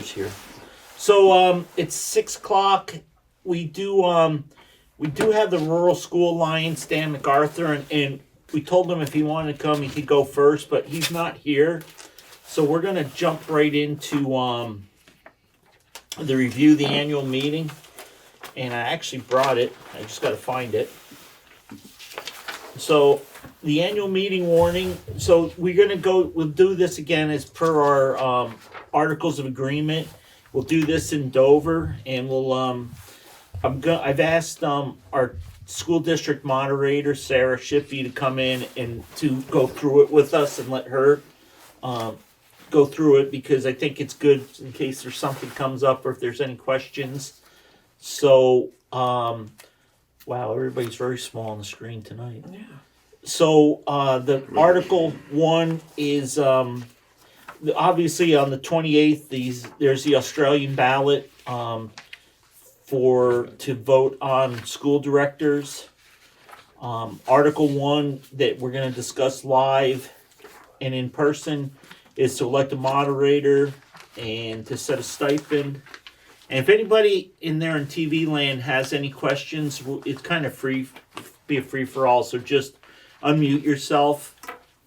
voters here. So it's 6:00. We do have the Rural School Alliance, Dan MacArthur, and we told him if he wanted to come, he could go first, but he's not here. So we're going to jump right into the review of the annual meeting. And I actually brought it. I just got to find it. So the annual meeting warning. So we'll do this again as per our Articles of Agreement. We'll do this in Dover, and I've asked our school district moderator, Sarah Shippey, to come in and to go through it with us and let her go through it, because I think it's good in case there's something comes up or if there's any questions. So, wow, everybody's very small on the screen tonight. Yeah. So, the Article 1 is, obviously on the 28th, there's the Australian ballot to vote on school directors. Article 1 that we're going to discuss live and in person is to elect a moderator and to set a stipend. And if anybody in there in TV land has any questions, it's kind of be a free for all. So just unmute yourself.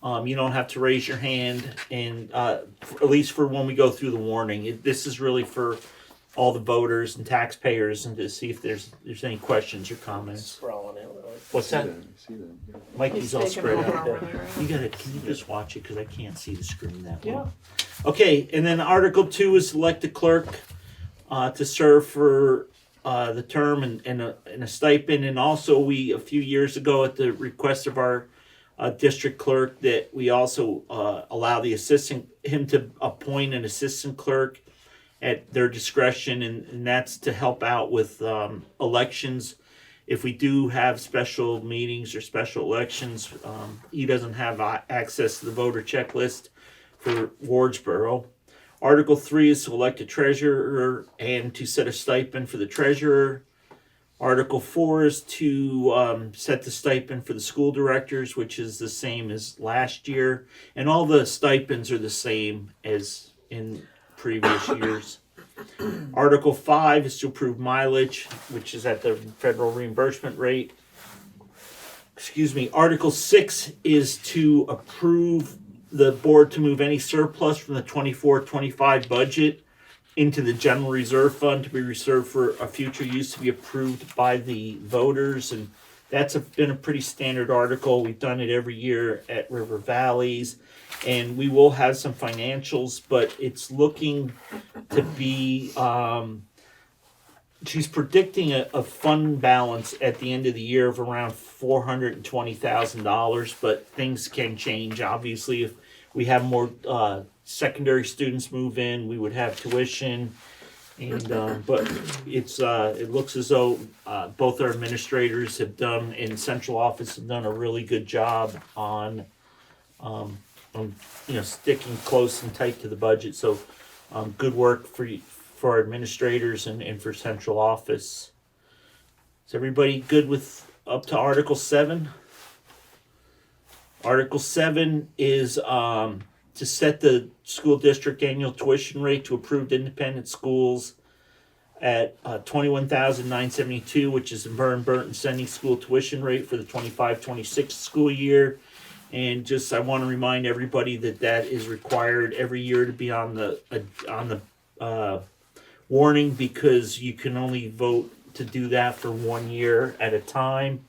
You don't have to raise your hand, and at least for when we go through the warning. This is really for all the voters and taxpayers, and to see if there's any questions or comments. What's that? Mikey's all spread out there. Can you just watch it, because I can't see the screen that well. Okay, and then Article 2 is elect a clerk to serve for the term and a stipend. And also, a few years ago, at the request of our district clerk, that we also allow him to appoint an assistant clerk at their discretion, and that's to help out with elections. If we do have special meetings or special elections, he doesn't have access to the voter checklist for Wardsboro. Article 3 is to elect a treasurer and to set a stipend for the treasurer. Article 4 is to set the stipend for the school directors, which is the same as last year. And all the stipends are the same as in previous years. Article 5 is to approve mileage, which is at the federal reimbursement rate. Article 6 is to approve the board to move any surplus from the 24-25 budget into the general reserve fund to be reserved for a future use to be approved by the voters. And that's been a pretty standard article. We've done it every year at River Valleys. And we will have some financials, but it's looking to be, she's predicting a fund balance at the end of the year of around $420,000, but things can change. Obviously, if we have more secondary students move in, we would have tuition. And but it looks as though both our administrators in central office have done a really good job on sticking close and tight to the budget. So good work for our administrators and for central office. Is everybody good with up to Article 7? Article 7 is to set the school district annual tuition rate to approved independent schools at $21,972, which is the Burton Sending School tuition rate for the 25-26 school year. And I want to remind everybody that is required every year to be on the warning, because you can only vote to do that for 1 year at a time.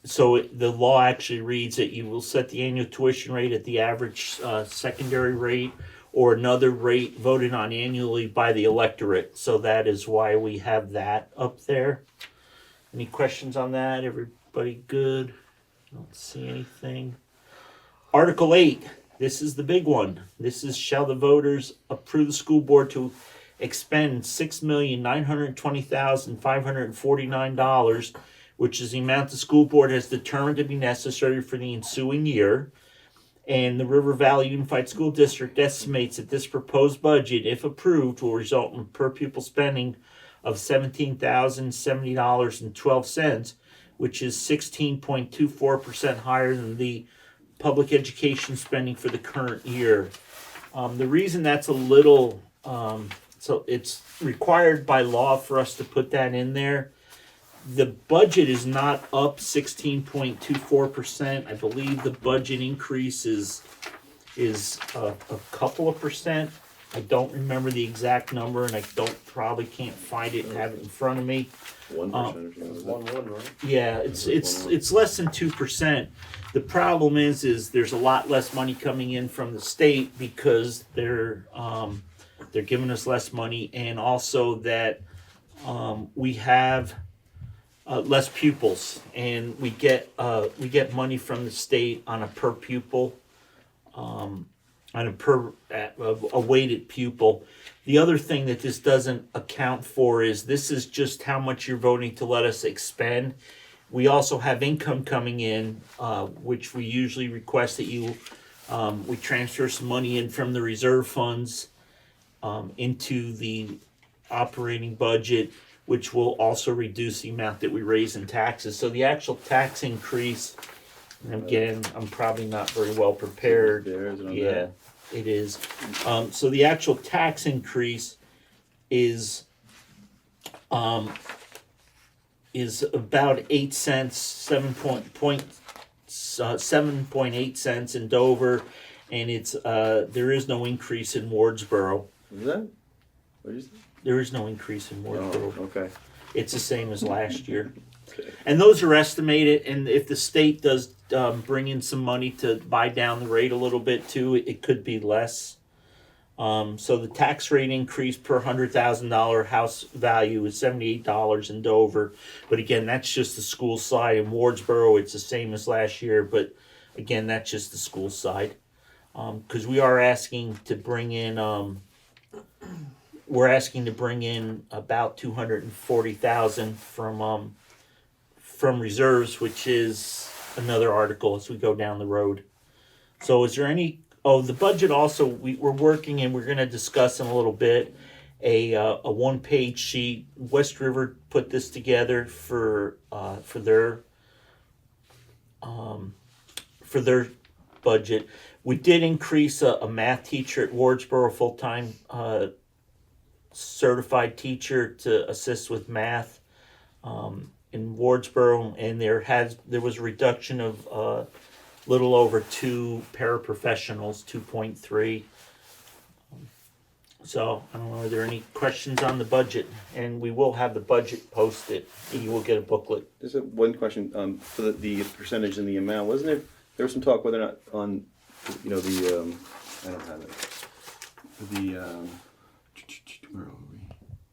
So the law actually reads that you will set the annual tuition rate at the average secondary rate or another rate voted on annually by the electorate. So that is why we have that up there. Any questions on that? Everybody good? Don't see anything. Article 8. This is the big one. This is, shall the voters approve the school board to expend $6,920,549, which is the amount the school board has determined to be necessary for the ensuing year. And the River Valley Unified School District estimates that this proposed budget, if approved, will result in per pupil spending of $17,070.12, which is 16.24% higher than the public education spending for the current year. The reason that's a little, so it's required by law for us to put that in there. The budget is not up 16.24%. I believe the budget increase is a couple of percent. I don't remember the exact number, and I probably can't find it and have it in front of me. 1% or something. 1-1, right? Yeah, it's less than 2%. The problem is there's a lot less money coming in from the state because they're giving us less money, and also that we have less pupils, and we get money from the state on a per pupil, on a weighted pupil. The other thing that this doesn't account for is this is just how much you're voting to let us expend. We also have income coming in, which we usually request that we transfer some money in from the reserve funds into the operating budget, which will also reduce the amount that we raise in taxes. So the actual tax increase, and again, I'm probably not very well prepared. Yeah, it is. So the actual tax increase is about 8 cents, 7.8 cents in Dover, and it's there is no increase in Wardsboro. Is that? What is it? There is no increase in Wardsboro. Oh, okay. It's the same as last year. Okay. And those are estimated, and if the state does bring in some money to buy down the rate a little bit too, it could be less. So the tax rate increase per $100,000 house value is $78 in Dover. But again, that's just the school side. In Wardsboro, it's the same as last year, but again, that's just the school side. Because we are asking to bring in, about $240,000 from reserves, which is another article as we go down the road. So is there any? Oh, the budget also we're working, and we're going to discuss in a little bit a one-page sheet. West River put this together for their budget. We did increase a math teacher at Wardsboro, full-time certified teacher to assist with math in Wardsboro, and there was a reduction of little over 2 paraprofessionals, 2.3. So I don't know, are there any questions on the budget? And we will have the budget posted. You will get a booklet. There's one question for the percentage and the amount. Wasn't there was some talk whether or not on, the I don't have it. Where are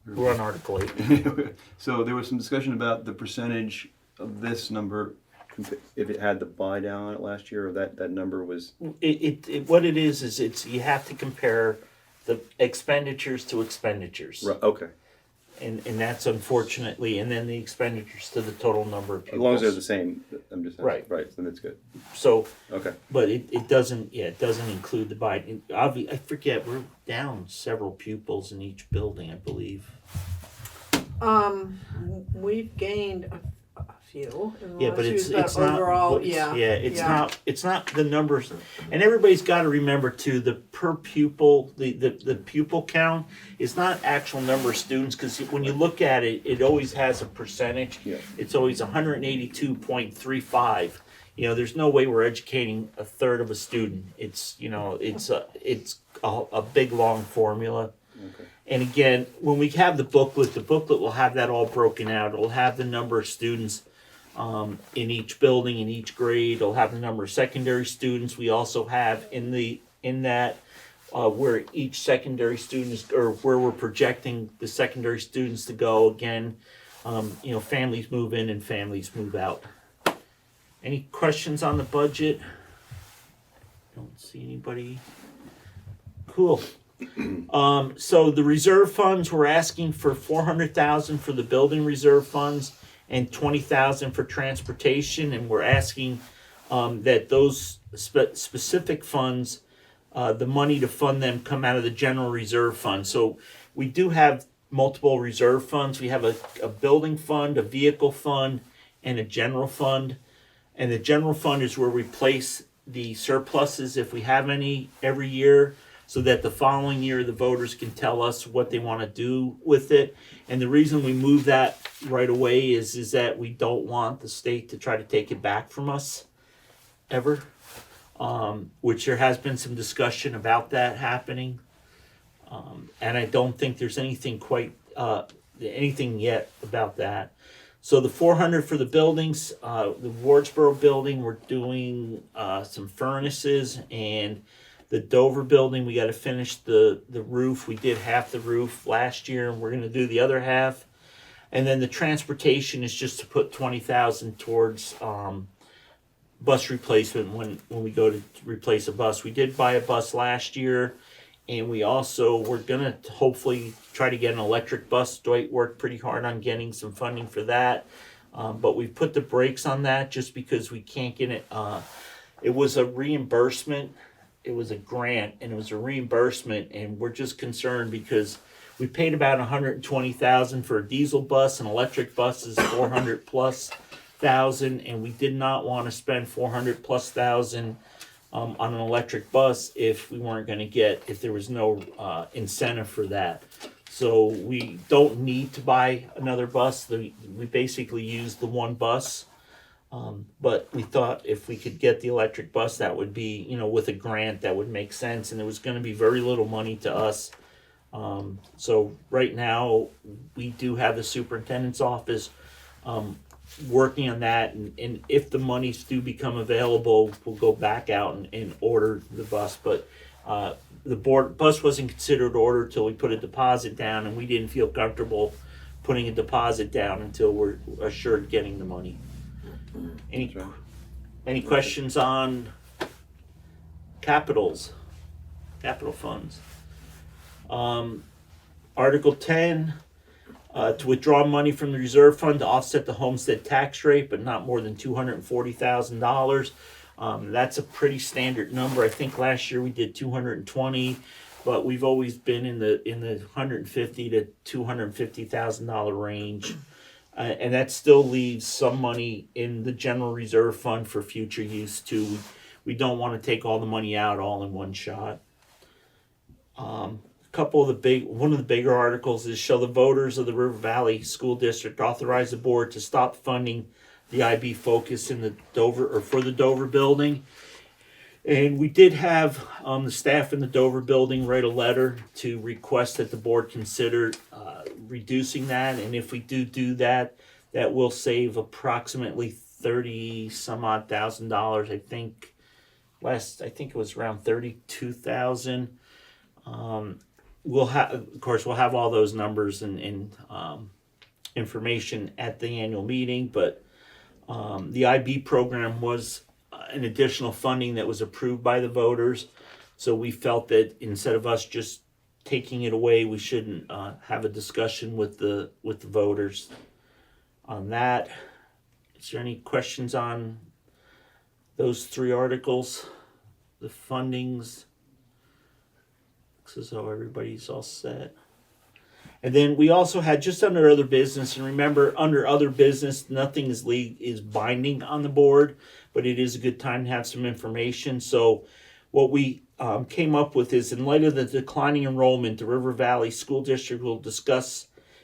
we? We're on Article 8. So there was some discussion about the percentage of this number if it had the buy down on it last year, or that number was. What it is it's you have to compare the expenditures to expenditures. Right, okay. And that's unfortunately, and then the expenditures to the total number of pupils. As long as they're the same, I'm just Right. then it's good. So, Okay. but it doesn't include the buy. I forget, we're down several pupils in each building, I believe. We've gained a few. Yeah, but it's not overall. It's not the numbers, and everybody's got to remember too. The per pupil, the pupil count is not actual number of students, because when you look at it, it always has a percentage. Yeah. It's always 182.35. There's no way we're educating a third of a student. It's a big long formula. Okay. And again, when we have the booklet will have that all broken out. It'll have the number of students in each building, in each grade. It'll have the number of secondary students. We also have in that where each secondary student is, or where we're projecting the secondary students to go. Again, families move in and families move out. Any questions on the budget? Don't see anybody. Cool. So the reserve funds, we're asking for $400,000 for the building reserve funds and $20,000 for transportation, and we're asking that those specific funds, the money to fund them, come out of the general reserve fund. So we do have multiple reserve funds. We have a building fund, a vehicle fund, and a general fund. And the general fund is where we place the surpluses if we have any every year. so that the following year the voters can tell us what they want to do with it. And the reason we move that right away is that we don't want the state to try to take it back from us ever. Which there has been some discussion about that happening. And I don't think there's anything anything yet about that. So the 400 for the buildings, the Wardsboro building, we're doing some furnaces, and the Dover building, we got to finish the roof. We did half the roof last year, and we're going to do the other half. And then the transportation is just to put 20,000 towards bus replacement when we go to replace a bus. We did buy a bus last year, and we're gonna hopefully try to get an electric bus. Dwight worked pretty hard on getting some funding for that, but we've put the brakes on that just because we can't get it. It was a reimbursement. It was a grant, and it was a reimbursement, and we're just concerned because we paid about $120,000 for a diesel bus. An electric bus is $400,000+, and we did not want to spend $400,000+ on an electric bus if there was no incentive for that. So we don't need to buy another bus. We basically use the one bus. But we thought if we could get the electric bus, that would be, with a grant, that would make sense. And it was going to be very little money to us. So right now we do have the superintendent's office working on that, and if the monies do become available, we'll go back out and order the bus. But the bus wasn't considered ordered till we put a deposit down, and we didn't feel comfortable putting a deposit down until we're assured getting the money. Any questions on capital funds? Article 10, to withdraw money from the reserve fund to offset the homestead tax rate, but not more than $240,000. That's a pretty standard number. I think last year we did 220, but we've always been in the $150,000 to $250,000 range, and that still leaves some money in the general reserve fund for future use too. We don't want to take all the money out all in one shot. One of the bigger articles is, shall the voters of the River Valley School District authorize the board to stop funding the IB Focus in the for the Dover building? And we did have the staff in the Dover building write a letter to request that the board consider reducing that. And if we do that, that will save approximately 30 some odd $1,000. I think it was around 32,000. We'll have all those numbers and information at the annual meeting, but the IB program was an additional funding that was approved by the voters, so we felt that instead of us just taking it away, we shouldn't have a discussion with the voters on that. Is there any questions on those three articles, the fundings? As though everybody's all set. And then we also had, just under other business, and remember, under other business, nothing is binding on the board, but it is a good time to have some information. So what we came up with is, in light of the declining enrollment, the River Valley School District will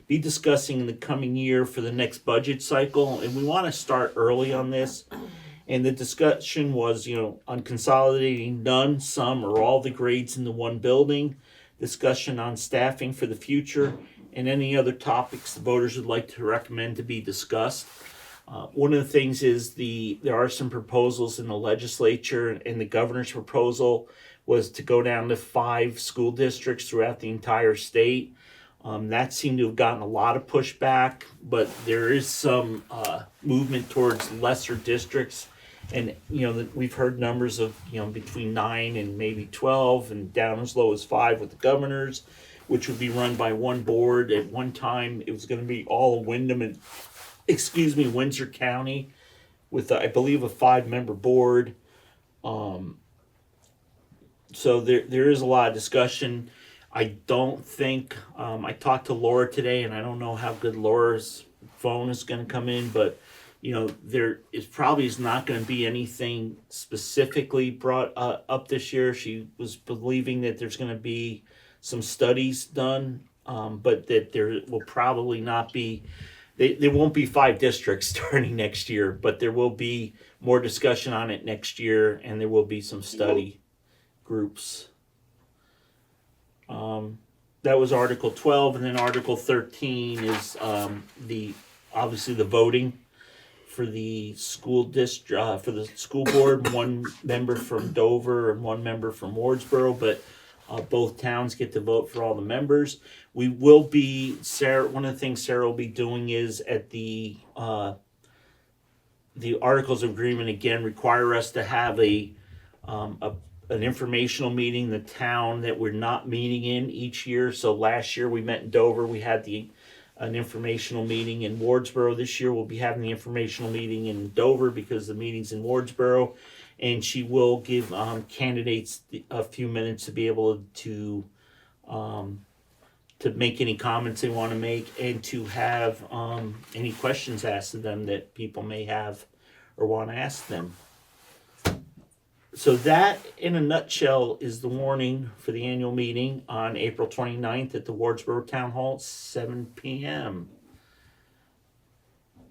be discussing in the coming year for the next budget cycle, and we want to start early on this. And the discussion was, on consolidating none, some, or all the grades into one building, discussion on staffing for the future, and any other topics the voters would like to recommend to be discussed. One of the things is there are some proposals in the legislature, and the governor's proposal was to go down to 5 school districts throughout the entire state. That seemed to have gotten a lot of pushback, but there is some movement towards lesser districts. And, we've heard numbers of, between 9 and maybe 12 and down as low as 5 with the governors, which would be run by one board. At one time, it was going to be all Windsor County with, I believe, a 5-member board. So there is a lot of discussion. I don't think, I talked to Laura today, and I don't know how good Laura's phone is going to come in, but there is probably is not going to be anything specifically brought up this year. She was believing that there's going to be some studies done, but that there will probably not be. There won't be 5 districts starting next year, but there will be more discussion on it next year, and there will be some study groups. That was Article 12, and then Article 13 is obviously the voting for the school district, for the school board. 1 member from Dover and 1 member from Wardsboro, but both towns get to vote for all the members. We will be, Sarah. One of the things Sarah will be doing is at the Articles of Agreement again require us to have an informational meeting, the town that we're not meeting in each year. So last year we met in Dover. We had an informational meeting in Wardsboro. This year we'll be having the informational meeting in Dover because the meeting's in Wardsboro. And she will give candidates a few minutes to be able to make any comments they want to make and to have any questions asked of them that people may have or want to ask them. So that, in a nutshell, is the warning for the annual meeting on April 29th at the Wardsboro Town Hall at 7 p.m.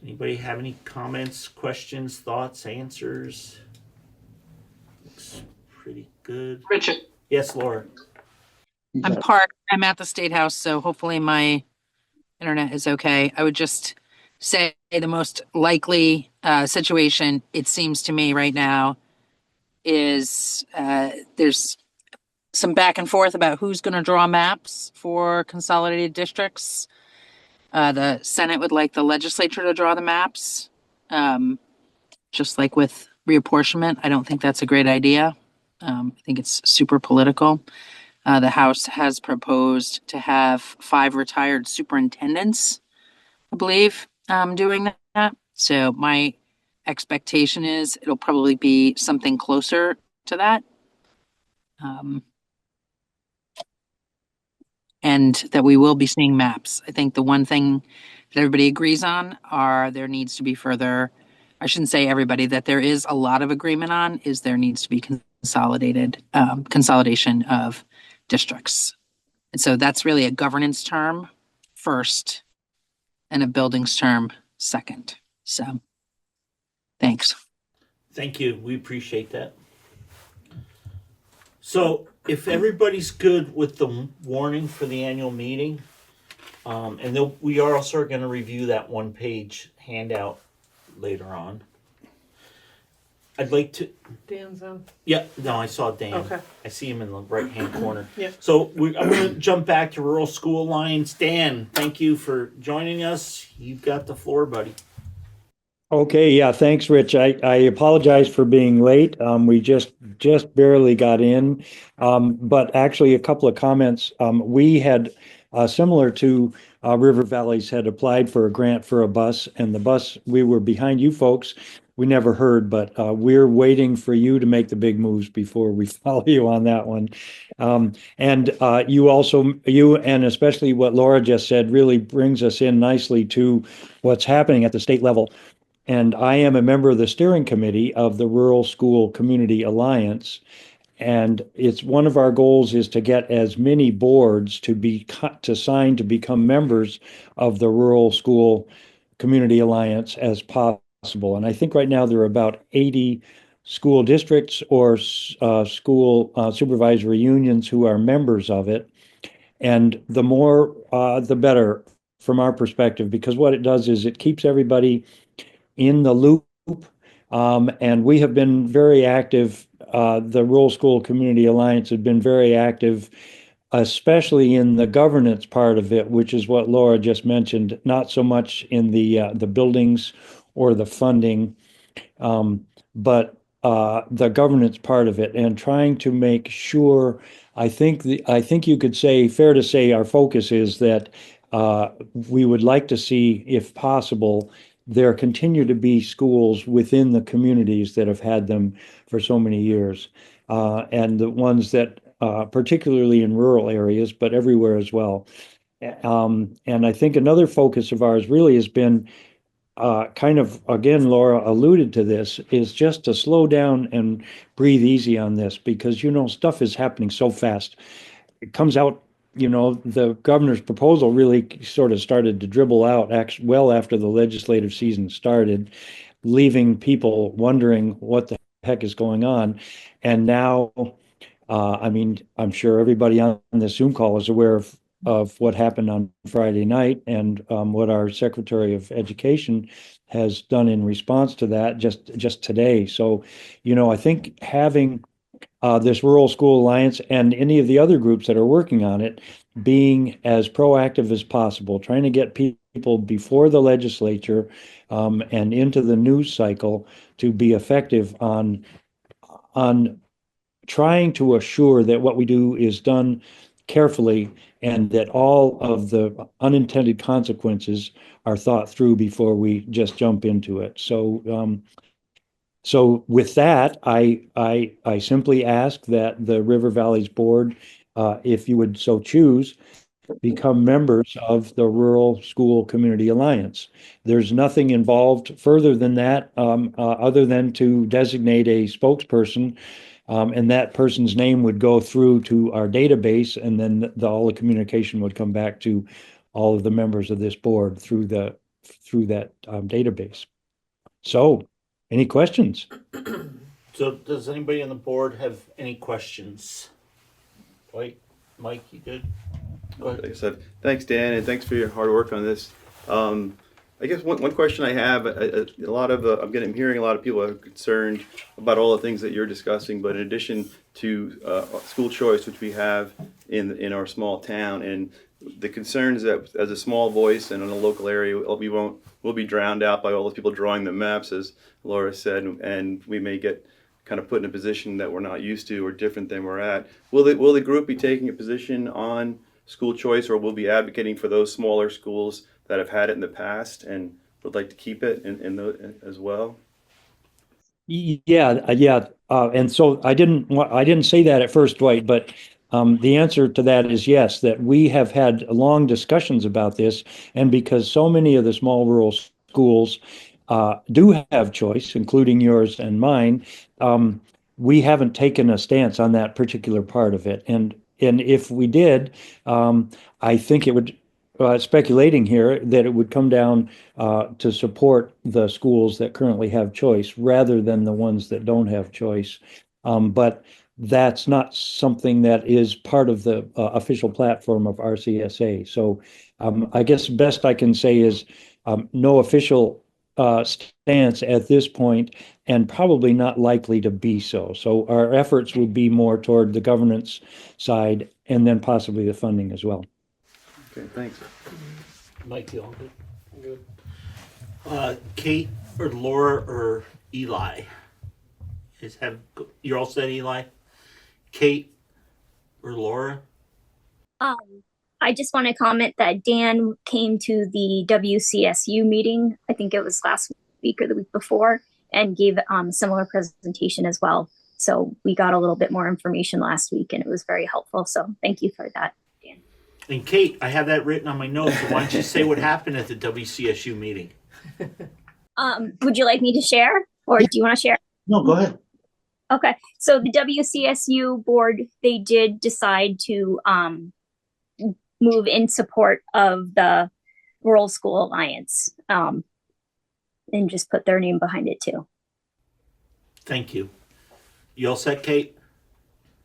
Anybody have any comments, questions, thoughts, answers? Looks pretty good. Richard, Yes, Laura. I'm parked. I'm at the State House, so hopefully my internet is okay. I would just say the most likely situation, it seems to me right now, is there's some back and forth about who's going to draw maps for consolidated districts. The Senate would like the legislature to draw the maps. Just like with reapportionment, I don't think that's a great idea. I think it's super political. The House has proposed to have 5 retired superintendents, I believe, doing that. So my expectation is it'll probably be something closer to that. And that we will be seeing maps. I think the one thing that everybody agrees on there needs to be further, I shouldn't say everybody, that there is a lot of agreement on is there needs to be consolidation of districts. And so that's really a governance term first and a buildings term second. So thanks. Thank you. We appreciate that. So if everybody's good with the warning for the annual meeting, and we are also going to review that 1-page handout later on. I'd like to. Dan's on. Yeah, no, I saw Dan. Okay. I see him in the right-hand corner. Yeah. So I'm going to jump back to Rural School Alliance. Dan, thank you for joining us. You've got the floor, buddy. Okay, yeah, thanks, Rich. I apologize for being late. We just barely got in, but actually a couple of comments. We had, similar to River Valleys, had applied for a grant for a bus, and the bus, we were behind you folks. We never heard, but we're waiting for you to make the big moves before we follow you on that one. And you and especially what Laura just said really brings us in nicely to what's happening at the state level. And I am a member of the steering committee of the Rural School Community Alliance. And it's one of our goals is to get as many boards to sign to become members of the Rural School Community Alliance as possible. And I think right now there are about 80 school districts or school supervisory unions who are members of it. And the more, the better from our perspective, because what it does is it keeps everybody in the loop, and we have been very active. The Rural School Community Alliance has been very active, especially in the governance part of it, which is what Laura just mentioned, not so much in the buildings or the funding, but the governance part of it, and trying to make sure. I think you could say, fair to say, our focus is that we would like to see, if possible, there continue to be schools within the communities that have had them for so many years, and the ones that, particularly in rural areas, but everywhere as well. And I think another focus of ours really has been kind of, again, Laura alluded to this, is just to slow down and breathe easy on this because, stuff is happening so fast. It comes out, the governor's proposal really sort of started to dribble out well after the legislative season started, leaving people wondering what the heck is going on. And now, I mean, I'm sure everybody on this Zoom call is aware of what happened on Friday night and what our Secretary of Education has done in response to that just today. So, I think having this Rural School Alliance and any of the other groups that are working on it being as proactive as possible, trying to get people before the legislature and into the news cycle to be effective on trying to assure that what we do is done carefully and that all of the unintended consequences are thought through before we just jump into it. So with that, I simply ask that the River Valleys Board, if you would so choose, become members of the Rural School Community Alliance. There's nothing involved further than that, other than to designate a spokesperson, and that person's name would go through to our database, and then all the communication would come back to all of the members of this board through that database. So, any questions? So does anybody on the board have any questions? Mike, you good? Go Like I ahead. said, thanks, Dan, and thanks for your hard work on this. I guess one question I have, I'm hearing a lot of people are concerned about all the things that you're discussing, but in addition to school choice, which we have in our small town, and the concerns that as a small voice and in a local area, we'll be drowned out by all those people drawing the maps, as Laura said, and we may get kind of put in a position that we're not used to or different than we're at. Will the group be taking a position on school choice, or will be advocating for those smaller schools that have had it in the past and would like to keep it as well? Yeah. And so I didn't say that at first, Dwight, but the answer to that is yes, that we have had long discussions about this. And because so many of the small rural schools do have choice, including yours and mine, we haven't taken a stance on that particular part of it. And if we did, I think it would, speculating here, that it would come down to support the schools that currently have choice rather than the ones that don't have choice. But that's not something that is part of the official platform of RCSA. So I guess best I can say is no official stance at this point, and probably not likely to be so. So our efforts would be more toward the governance side and then possibly the funding as well. Okay, thanks. Mike, you all good? Kate or Laura or Eli? You're all set, Eli? Kate or Laura? I just want to comment that Dan came to the WCSU meeting, I think it was last week or the week before, and gave a similar presentation as well. So we got a little bit more information last week and it was very helpful. So thank you for that, Dan. And Kate, I have that written on my notes. So why don't you say what happened at the WCSU meeting? Would you like me to share or do you want to share? No, go ahead. Okay. So the WCSU board, they did decide to move in support of the Rural School Alliance and just put their name behind it too. Thank you. You all set, Kate?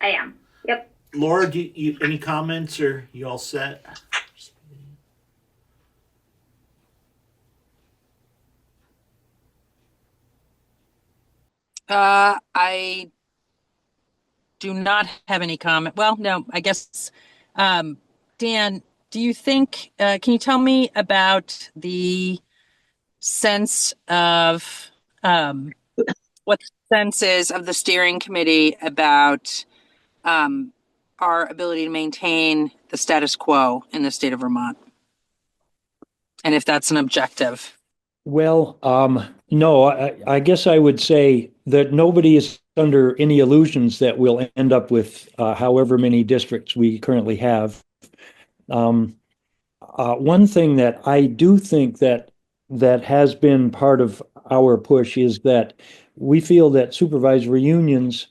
I am. Yep. Laura, do you any comments, or you all set? I do not have any comment. Well, no, I guess, Dan, do you think, can you tell me about the sense of, what the sense is of the steering committee about, our ability to maintain the status quo in the state of Vermont? And if that's an objective? Well, no, I guess I would say that nobody is under any illusions that we'll end up with however many districts we currently have. One thing that I do think that that has been part of our push is that we feel that supervisory unions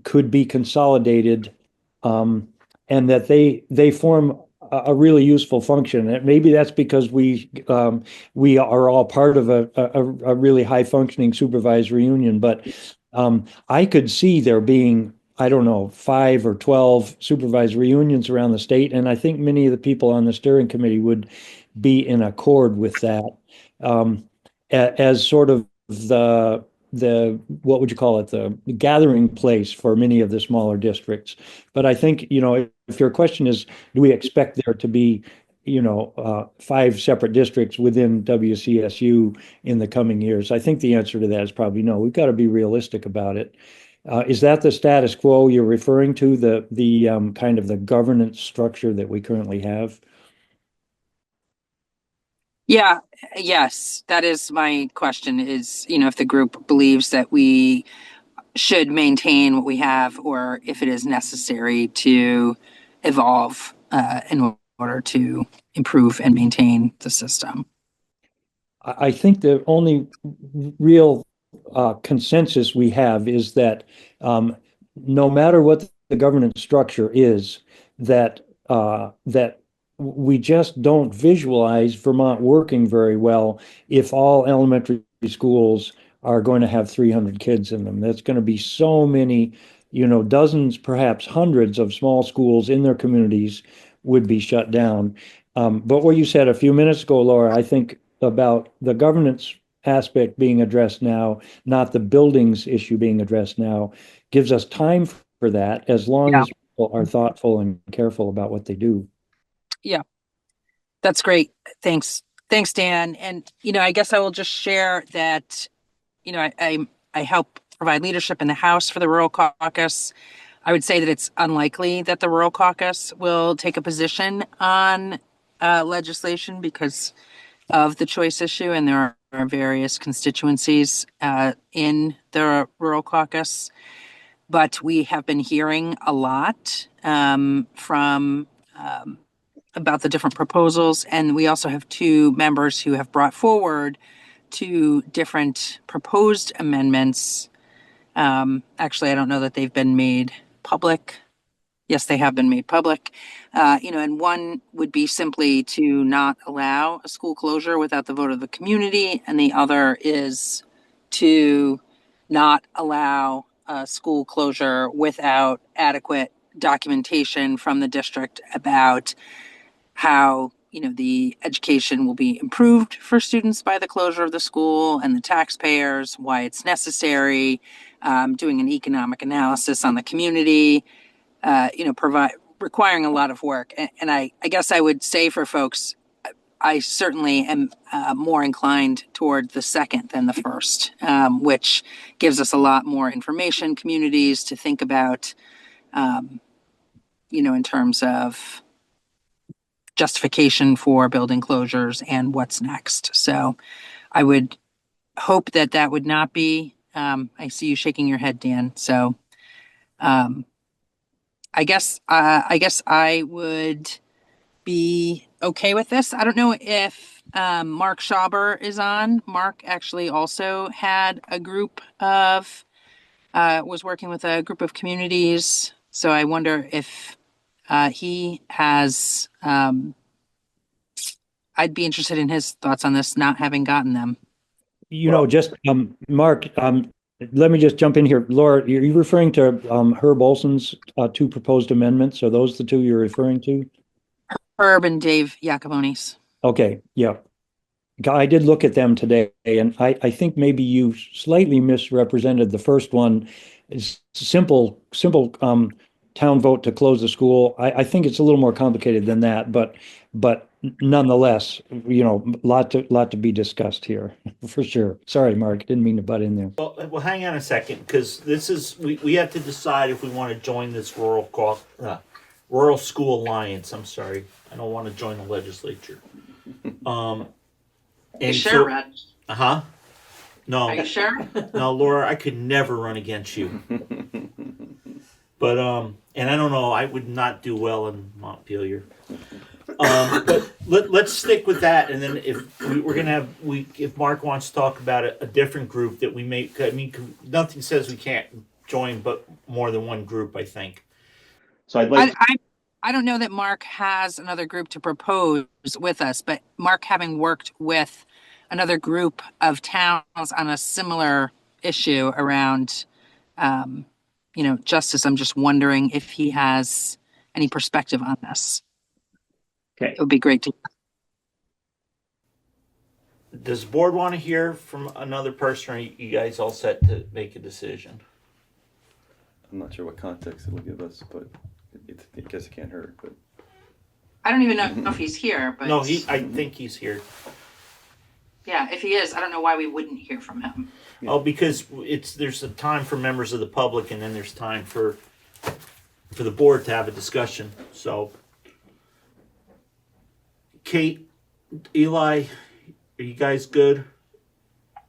could be consolidated, and that they form a really useful function. And maybe that's because we are all part of a really high functioning supervisory union, but I could see there being, I don't know, 5 or 12 supervisory unions around the state, and I think many of the people on the steering committee would be in accord with that, as sort of the what would you call it, the gathering place for many of the smaller districts. But I think, if your question is, do we expect there to be 5 separate districts within WCSU in the coming years? I think the answer to that is probably no. We've got to be realistic about it. Is that the status quo you're referring to, the kind of the governance structure that we currently have? Yeah, yes, that is my question is, if the group believes that we should maintain what we have or if it is necessary to evolve in order to improve and maintain the system. I think the only real consensus we have is that, no matter what the governance structure is, that we just don't visualize Vermont working very well if all elementary schools are going to have 300 kids in them. That's going to be so many, dozens, perhaps hundreds of small schools in their communities would be shut down. But what you said a few minutes ago, Laura, I think about the governance aspect being addressed now, not the buildings issue being addressed now, gives us time for that, as long Yeah. as people are thoughtful and careful about what they do. Yeah, that's great. Thanks. Thanks, Dan. And, I guess I will just share that, I help provide leadership in the House for the Rural Caucus. I would say that it's unlikely that the Rural Caucus will take a position on legislation because of the choice issue, and there are various constituencies in the Rural Caucus. But we have been hearing a lot from about the different proposals, and we also have 2 members who have brought forward 2 different proposed amendments. Actually, I don't know that they've been made public. Yes, they have been made public. And one would be simply to not allow a school closure without the vote of the community, and the other is to not allow a school closure without adequate documentation from the district about how the education will be improved for students by the closure of the school and the taxpayers, why it's necessary, doing an economic analysis on the community, requiring a lot of work. And I guess I would say for folks, I certainly am more inclined toward the second than the first, which gives us a lot more information, communities to think about, in terms of justification for building closures and what's next. So I would hope that that would not be, I see you shaking your head, Dan. So I guess I would be okay with this. I don't know if Mark Schauber is on. Mark actually also had a group of, was working with a group of communities. So I wonder if he has, I'd be interested in his thoughts on this, not having gotten them. Mark, let me just jump in here. Laura, are you referring to Herb Olson's 2 proposed amendments? Are those the 2 you're referring to? Herb and Dave Iacoboni's. Okay, yeah. I did look at them today, and I think maybe you slightly misrepresented the first one. It's simple town vote to close the school. I think it's a little more complicated than that, but nonetheless, lot to be discussed here for sure. Sorry, Mark, didn't mean to butt in there. Well, hang on a second, because this is we have to decide if we want to join this rural school alliance. I'm sorry, I don't want to join the legislature. Are you sure, Reg? No. Are you sure? No, Laura, I could never run against you. But and I don't know, I would not do well in Montpelier. But let's stick with that, and then if we're gonna have if Mark wants to talk about a different group that we may, I mean, nothing says we can't join, but more than one group, I think. So I'd like. I don't know that Mark has another group to propose with us, but Mark having worked with another group of towns on a similar issue around, justice, I'm just wondering if he has any perspective on this. Okay. It would be great to. Does the board want to hear from another person, or you guys all set to make a decision? I'm not sure what context it'll give us, but I guess it can't hurt. But I don't even know if he's here, but No, I think he's here. yeah, if he is, I don't know why we wouldn't hear from him. Yeah. Oh, because there's a time for members of the public, and then there's time for the board to have a discussion. So, Kate, Eli, are you guys good? I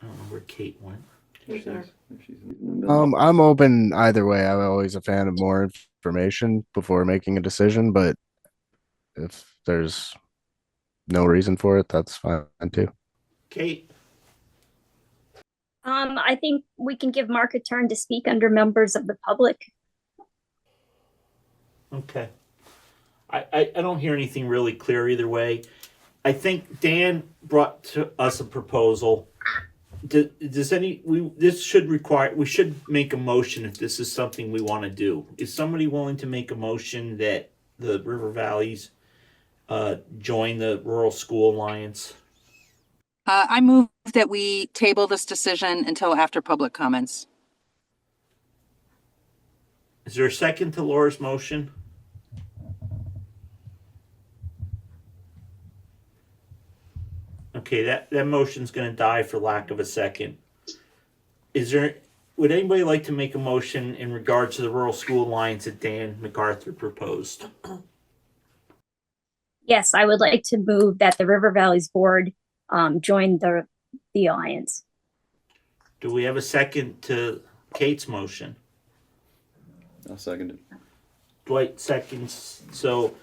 don't know where Kate went. if she's in the middle. I'm open either way. I'm always a fan of more information before making a decision, but if there's no reason for it, that's fine too. Kate, I think we can give Mark a turn to speak under members of the public. okay. I don't hear anything really clear either way. I think Dan brought to us a proposal. This should require, we should make a motion if this is something we want to do. Is somebody willing to make a motion that the River Valleys join the Rural School Alliance? I move that we table this decision until after public comments. Is there a second to Laura's motion? Okay, that motion's gonna die for lack of a second. Would anybody like to make a motion in regards to the Rural School Alliance that Dan MacArthur proposed? Yes, I would like to move that the River Valleys Board join the alliance. Do we have a second to Kate's motion? I'll second it. Dwight seconds. So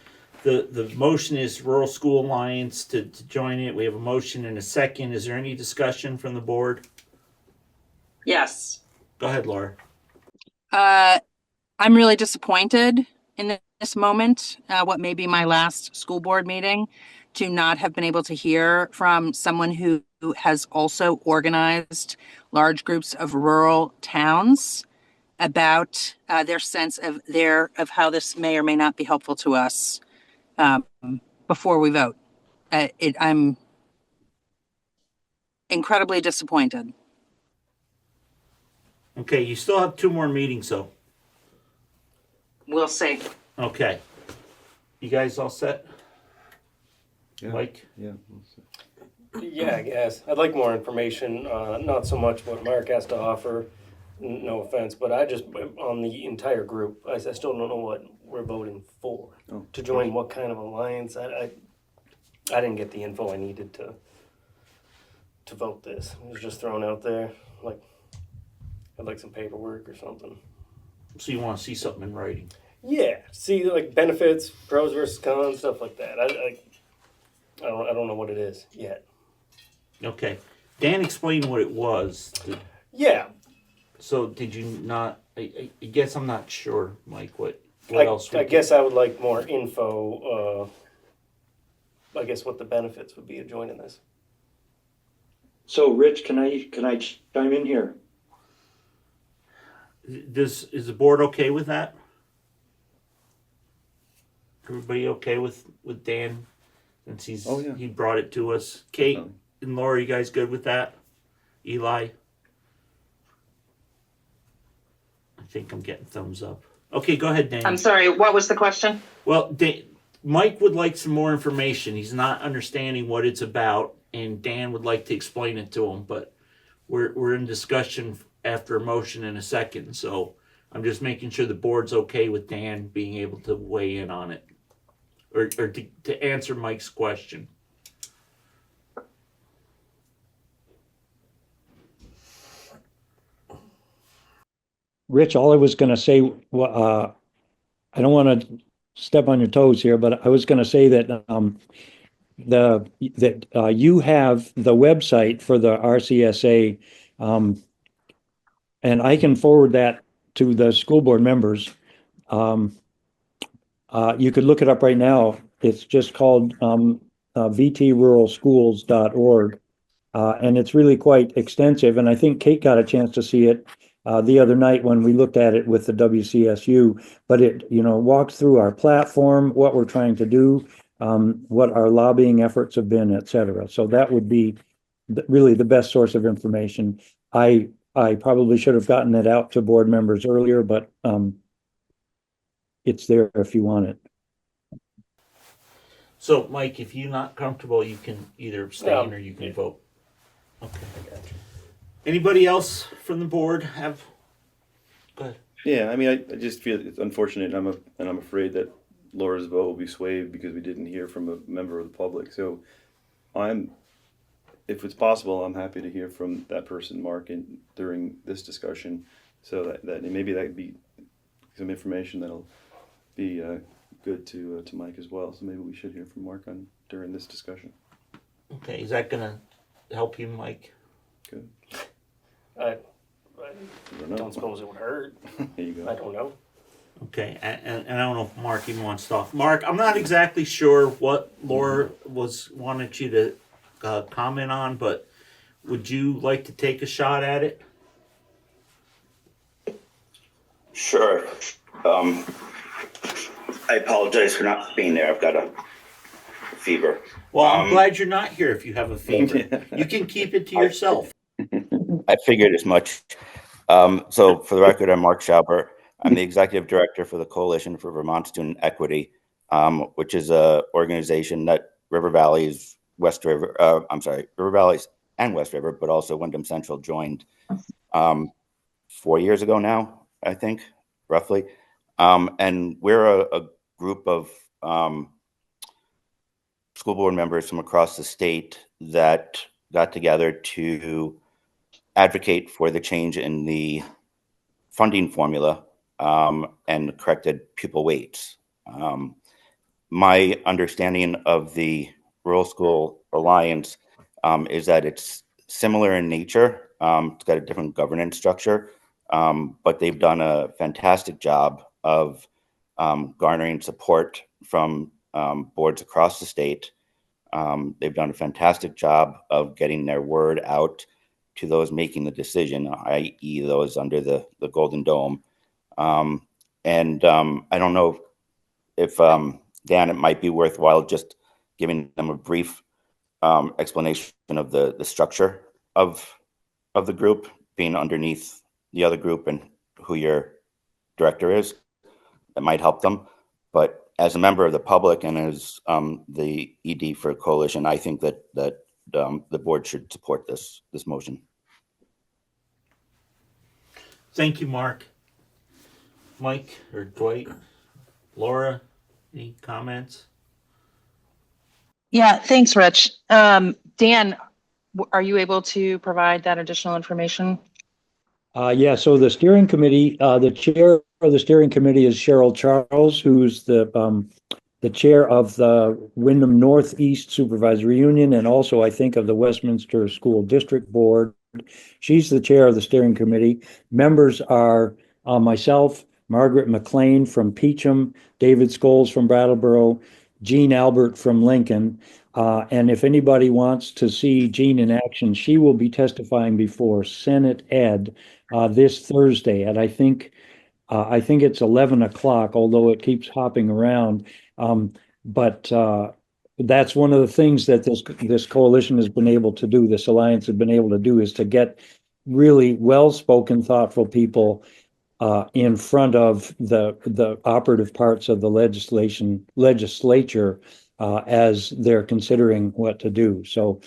the motion is Rural School Alliance to join it. We have a motion and a second. Is there any discussion from the board? Yes. Go ahead, Laura. I'm really disappointed in this moment, what may be my last school board meeting, to not have been able to hear from someone who has also organized large groups of rural towns about their sense of how this may or may not be helpful to us before we vote. I'm incredibly disappointed. Okay, you still have 2 more meetings though. We'll see. Okay. You guys all set? Yeah. Mike? Yeah. Yeah, I guess. I'd like more information, not so much what Mark has to offer, no offense, but I just, on the entire group, I still don't know what we're voting for. Oh. To join what kind of alliance, I didn't get the info I needed to vote this. It was just thrown out there, like, I'd like some paperwork or something. So you want to see something in writing? Yeah, see, like, benefits, pros versus cons, stuff like that. I don't know what it is yet. Okay. Dan explained what it was. Yeah, So did you not? I guess I'm not sure, Mike. What else? I guess I would like more info. I guess what the benefits would be of joining this. So, Rich, can I chime in here? Is the board okay with that? Everybody okay with Dan? Since he brought it to us. Kate and Laura, you guys good with that? Eli? I think I'm getting thumbs up. Okay, go ahead, Dan. I'm sorry, what was the question? Well, Mike would like some more information. He's not understanding what it's about, and Dan would like to explain it to him. But we're in discussion after a motion and a second, so I'm just making sure the board's okay with Dan being able to weigh in on it, or to answer Mike's question. Rich, all I was going to say, I don't want to step on your toes here, but I was going to say that you have the website for the RCSA, and I can forward that to the school board members. You could look it up right now. It's just called vtruralschools.org. And it's really quite extensive. And I think Kate got a chance to see it the other night when we looked at it with the WCSU. But it, walks through our platform, what we're trying to do, what our lobbying efforts have been, et cetera. So that would be really the best source of information. I probably should have gotten it out to board members earlier, but it's there if you want it. So, Mike, if you're not comfortable, you can either abstain or you can vote. Okay. Anybody else from the board have? Go ahead. Yeah, I mean, I just feel it's unfortunate, and I'm afraid that Laura's vote will be swayed because we didn't hear from a member of the public. So, if it's possible, I'm happy to hear from that person, Mark, during this discussion, so that maybe that could be some information that'll be good to Mike as well. So maybe we should hear from Mark during this discussion. Okay, is that gonna help you, Mike? Good. I don't know. don't suppose it would hurt. There you go. I don't know. Okay, and I don't know if Mark even wants to talk. Mark, I'm not exactly sure what Laura wanted you to comment on, but would you like to take a shot at it? Sure. I apologize for not being there. I've got a fever. Well, I'm glad you're not here if you have a fever. You can keep it to yourself. I figured as much. So for the record, I'm Mark Schauber. I'm the executive director for the Coalition for Vermont Student Equity, which is a organization that River Valley's River Valley's and West River, but also Wyndham Central joined 4 years ago now, I think, roughly. And we're a group of school board members from across the state that got together to advocate for the change in the funding formula and corrected pupil weights. My understanding of the Rural School Alliance is that it's similar in nature. It's got a different governance structure, but they've done a fantastic job of garnering support from boards across the state. They've done a fantastic job of getting their word out to those making the decision, i.e. those under the Golden Dome. And I don't know if, Dan, it might be worthwhile just giving them a brief explanation of the structure of the group being underneath the other group and who your director is. That might help them. But as a member of the public and as the ED for Coalition, I think that the board should support this motion. Thank you, Mark. Mike or Dwight, Laura, any comments? Yeah, thanks, Rich. Dan, are you able to provide that additional information? Yeah, so the steering committee, the chair of the steering committee is Cheryl Charles, who's the chair of the Wyndham Northeast Supervisory Union and also, I think, of the Westminster School District Board. She's the chair of the steering committee. Members are myself, Margaret McLean from Peacham, David Scholes from Brattleboro, Jean Albert from Lincoln. And if anybody wants to see Jean in action, she will be testifying before Senate Ed this Thursday at I think it's 11 o'clock, although it keeps hopping around. But that's one of the things that this coalition has been able to do, this alliance has been able to do, is to get really well-spoken, thoughtful people in front of the operative parts of the legislature as they're considering what to do. So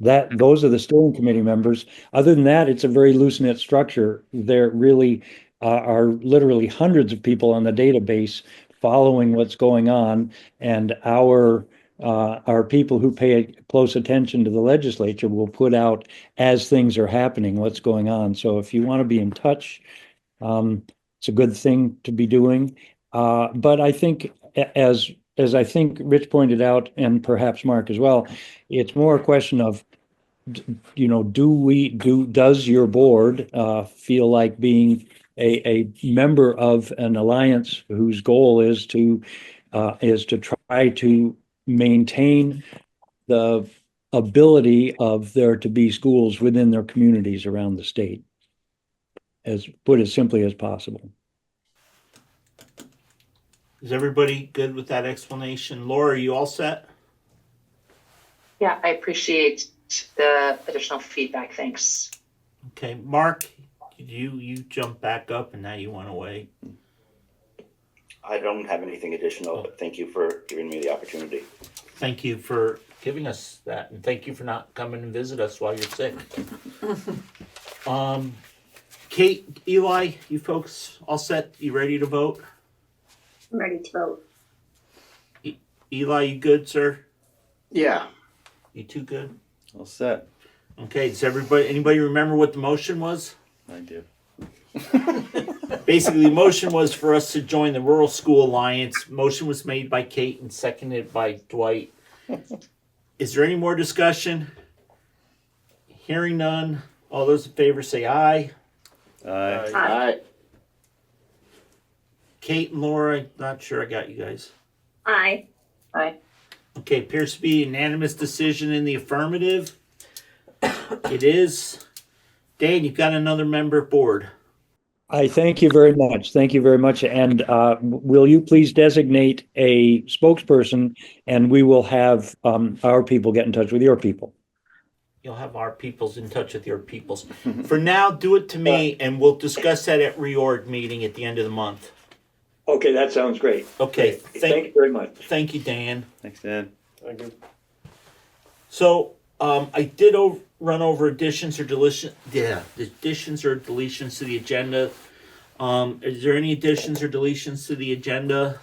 those are the steering committee members. Other than that, it's a very loose-knit structure. There really are literally hundreds of people on the database following what's going on, and our people who pay close attention to the legislature will put out as things are happening what's going on. So if you want to be in touch, it's a good thing to be doing. But I think as I think Rich pointed out, and perhaps Mark as well, it's more a question of, does your board feel like being a member of an alliance whose goal is to try to maintain the ability of there to be schools within their communities around the state, as put as simply as possible. Is everybody good with that explanation? Laura, are you all set? Yeah, I appreciate the additional feedback. Thanks. Okay, Mark, you jumped back up and now you went away. I don't have anything additional, but thank you for giving me the opportunity. Thank you for giving us that, and thank you for not coming and visit us while you're sick. Kate, Eli, you folks all set? You ready to vote? I'm ready to vote. Eli, you good, sir? Yeah. You two good? All set. Okay, does anybody remember what the motion was? I do. Basically, the motion was for us to join the Rural School Alliance. Motion was made by Kate and seconded by Dwight. Is there any more discussion? Hearing none. All those in favor say aye. Aye. Aye. Kate and Laura, not sure I got you guys. Aye. Aye. Okay, appears to be a unanimous decision in the affirmative. It is. Dan, you've got another member board. I thank you very much. Thank you very much. And will you please designate a spokesperson, and we will have our people get in touch with your people. You'll have our peoples in touch with your peoples. For now, do it to me, and we'll discuss that at reorg meeting at the end of the month. Okay, that sounds great. Okay, Thank you very much. Thank you, Dan. Thanks, Dan. Thank you. So I did run over additions or deletions. Yeah, additions or deletions to the agenda. Is there any additions or deletions to the agenda?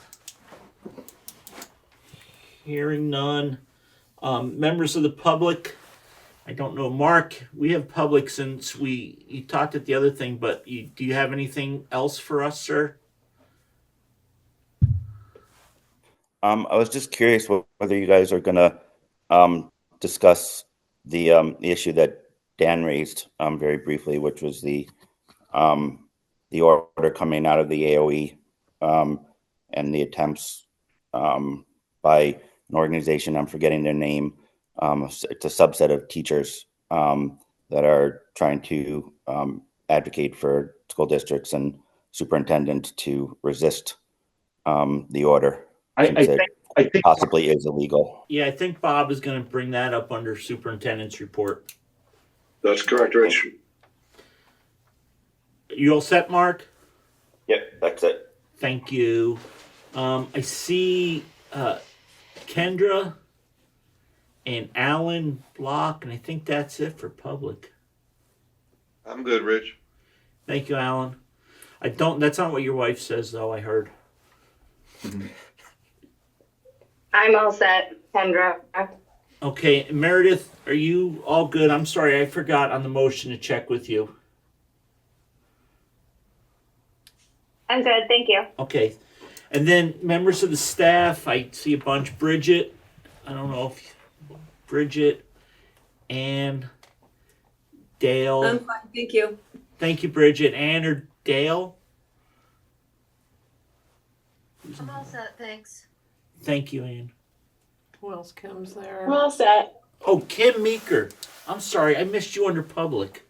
Hearing none. Members of the public. I don't know, Mark. We have public since you talked at the other thing, but do you have anything else for us, sir? I was just curious whether you guys are gonna discuss the issue that Dan raised very briefly, which was the order coming out of the AOE and the attempts by an organization, I'm forgetting their name. It's a subset of teachers that are trying to advocate for school districts and superintendent to resist the order. I think Possibly is illegal. Yeah, I think Bob is going to bring that up under superintendent's report. That's correct, Rich. You all set, Mark? Yep, that's it. Thank you. I see Kendra and Alan Block, and I think that's it for public. I'm good, Rich. Thank you, Alan. That's not what your wife says, though, I heard. I'm all set, Kendra. Okay, Meredith, are you all good? I'm sorry, I forgot on the motion to check with you. I'm good, thank you. Okay, and then members of the staff, I see a bunch. Bridget, I don't know if Bridget and Dale. I'm fine, thank you. Thank you, Bridget. Ann or Dale? I'm all set, thanks. Thank you, Ann. Who else comes there? I'm all set. Oh, Kim Meeker. I'm sorry, I missed you under public.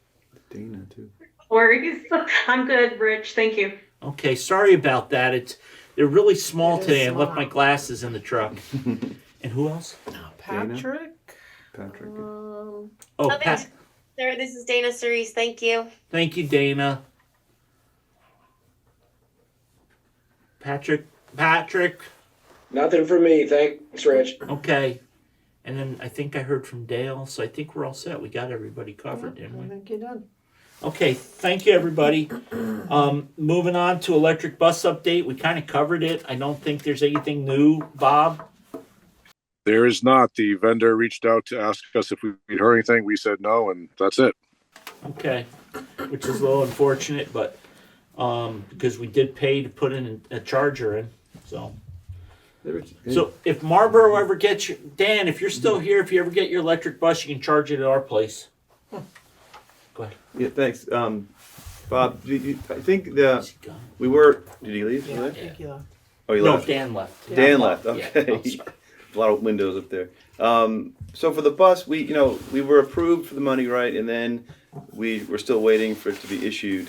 Dana, too. Worries. I'm good, Rich. Thank you. Okay, sorry about that. They're really small It is today. I left my small. glasses in the truck. And who else? Patrick? Patrick. Oh, thanks. Pat. Sir, this is Dana Cerise. Thank you. Thank you, Dana. Patrick. Nothing for me. Thanks, Rich. Okay. And then I think I heard from Dale, so I think we're all set. We got everybody covered, didn't I we? think you're done. Okay, thank you, everybody. Moving on to electric bus update. We kind of covered it. I don't think there's anything new. Bob? There is not. The vendor reached out to ask us if we'd heard anything. We said no, and that's it. Okay, which is a little unfortunate, but because we did pay to put in a charger in. So if Marlboro ever gets your, Dan, if you're still here, if you ever get your electric bus, you can charge it at our place. Go ahead. Yeah, thanks. Bob, I think we were, did he leave? Yeah, I think you left. Oh, he No, left? Dan left. Dan left, Yeah, okay. I'm sorry. A lot of windows up there. So for the bus, we were approved for the money, right? And then we're still waiting for it to be issued.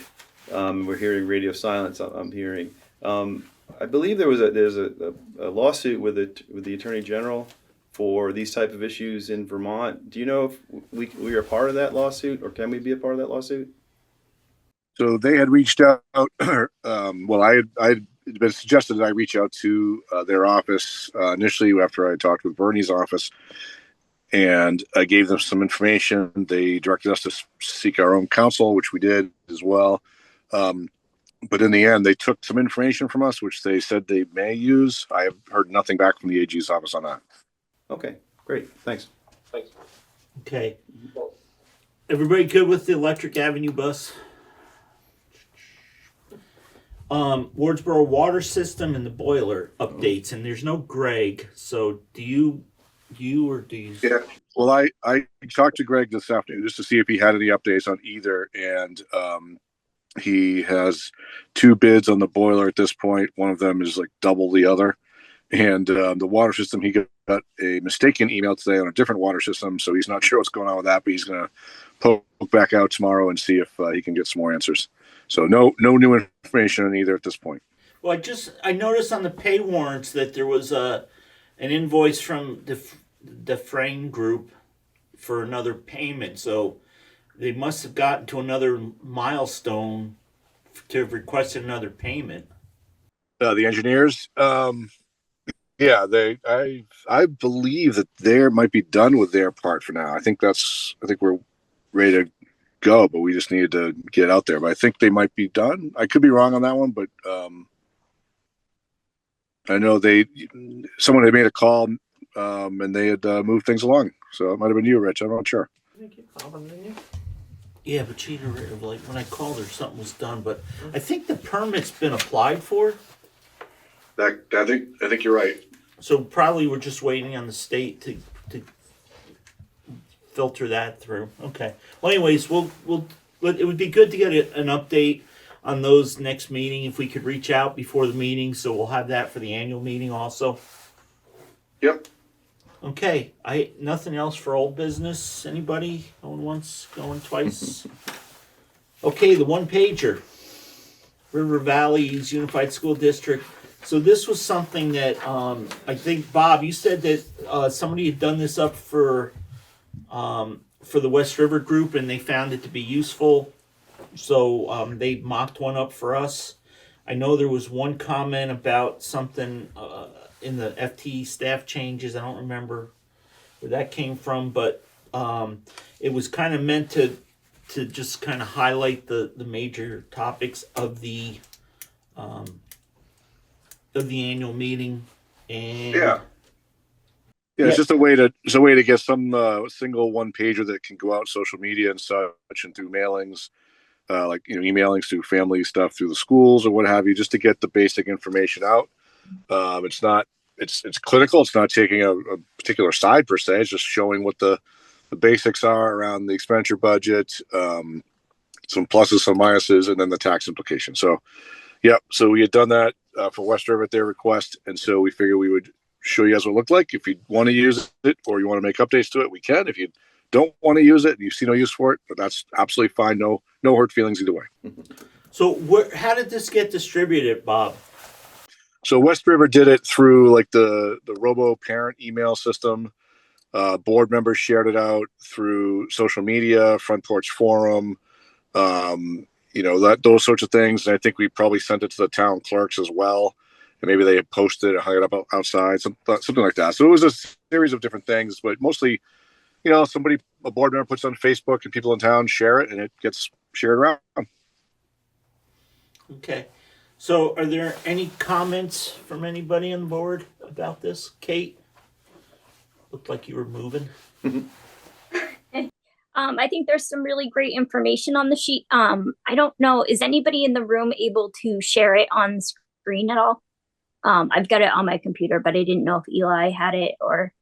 We're hearing radio silence. I'm hearing. I believe there's a lawsuit with the Attorney General for these type of issues in Vermont. Do you know if we are part of that lawsuit, or can we be a part of that lawsuit? So they had reached out. Well, I had been suggested that I reach out to their office initially after I talked with Bernie's office, and I gave them some information. They directed us to seek our own counsel, which we did as well. But in the end, they took some information from us, which they said they may use. I have heard nothing back from the AG's office on that. Okay, great. Thanks. Okay. Everybody good with the Electric Avenue bus? Wardsboro water system and the boiler updates, and there's no Greg. So do you? Yeah. Well, I talked to Greg this afternoon just to see if he had any updates on either, and he has 2 bids on the boiler at this point. One of them is like double the other, and the water system, he got a mistaken email today on a different water system, so he's not sure what's going on with that, but he's going to poke back out tomorrow and see if he can get some more answers. So no new information on either at this point. Well, I noticed on the pay warrants that there was an invoice from the Frame Group for another payment. So they must have gotten to another milestone to have requested another payment. The engineers, yeah, I believe that they might be done with their part for now. I think we're ready to go, but we just needed to get out there. But I think they might be done. I could be wrong on that one, but I know someone had made a call and they had moved things along. So it might have been you, Rich. I'm not sure. I think you called them, didn't you? Yeah, but she like when I called her, something was done. But I think the permit's been applied for. I think you're right. So probably we're just waiting on the state to filter that through. Okay. Well, anyways, it would be good to get an update on those next meeting if we could reach out before the meeting. So we'll have that for the annual meeting also. Yep. Okay. Nothing else for old business. Anybody going once, going twice? Okay, the one pager. River Valley's Unified School District. So this was something that I think, Bob, you said that somebody had done this up for the West River group, and they found it to be useful. So they mocked one up for us. I know there was one comment about something in the FT staff changes. I don't remember where that came from, but it was kind of meant to just kind of highlight the major topics of the annual meeting. And Yeah, it's just a way to get some single one pager that can go out social media and such, and through mailings, like emailing through family stuff through the schools or what have you, just to get the basic information out. It's clinical. It's not taking a particular side per se. It's just showing what the basics are around the expenditure budget, some pluses, some minuses, and then the tax implications. So, yeah. So we had done that for West River at their request, and so we figured we would show you guys what it looked like. If you want to use it or you want to make updates to it, we can. If you don't want to use it and you see no use for it, but that's absolutely fine. No hurt feelings either way. so how did this get distributed, Bob? So West River did it through like the Robo Parent email system. Board members shared it out through social media, Front Porch Forum, those sorts of things. And I think we probably sent it to the town clerks as well. And maybe they had posted it, hung it up outside, something like that. So it was a series of different things, but mostly, a board member puts it on Facebook and people in town share it and it gets shared around. Okay. So are there any comments from anybody on the board about this? Kate? Looked like you were moving. I think there's some really great information on the sheet. I don't know, is anybody in the room able to share it on screen at all? I've got it on my computer, but I didn't know if Eli had it or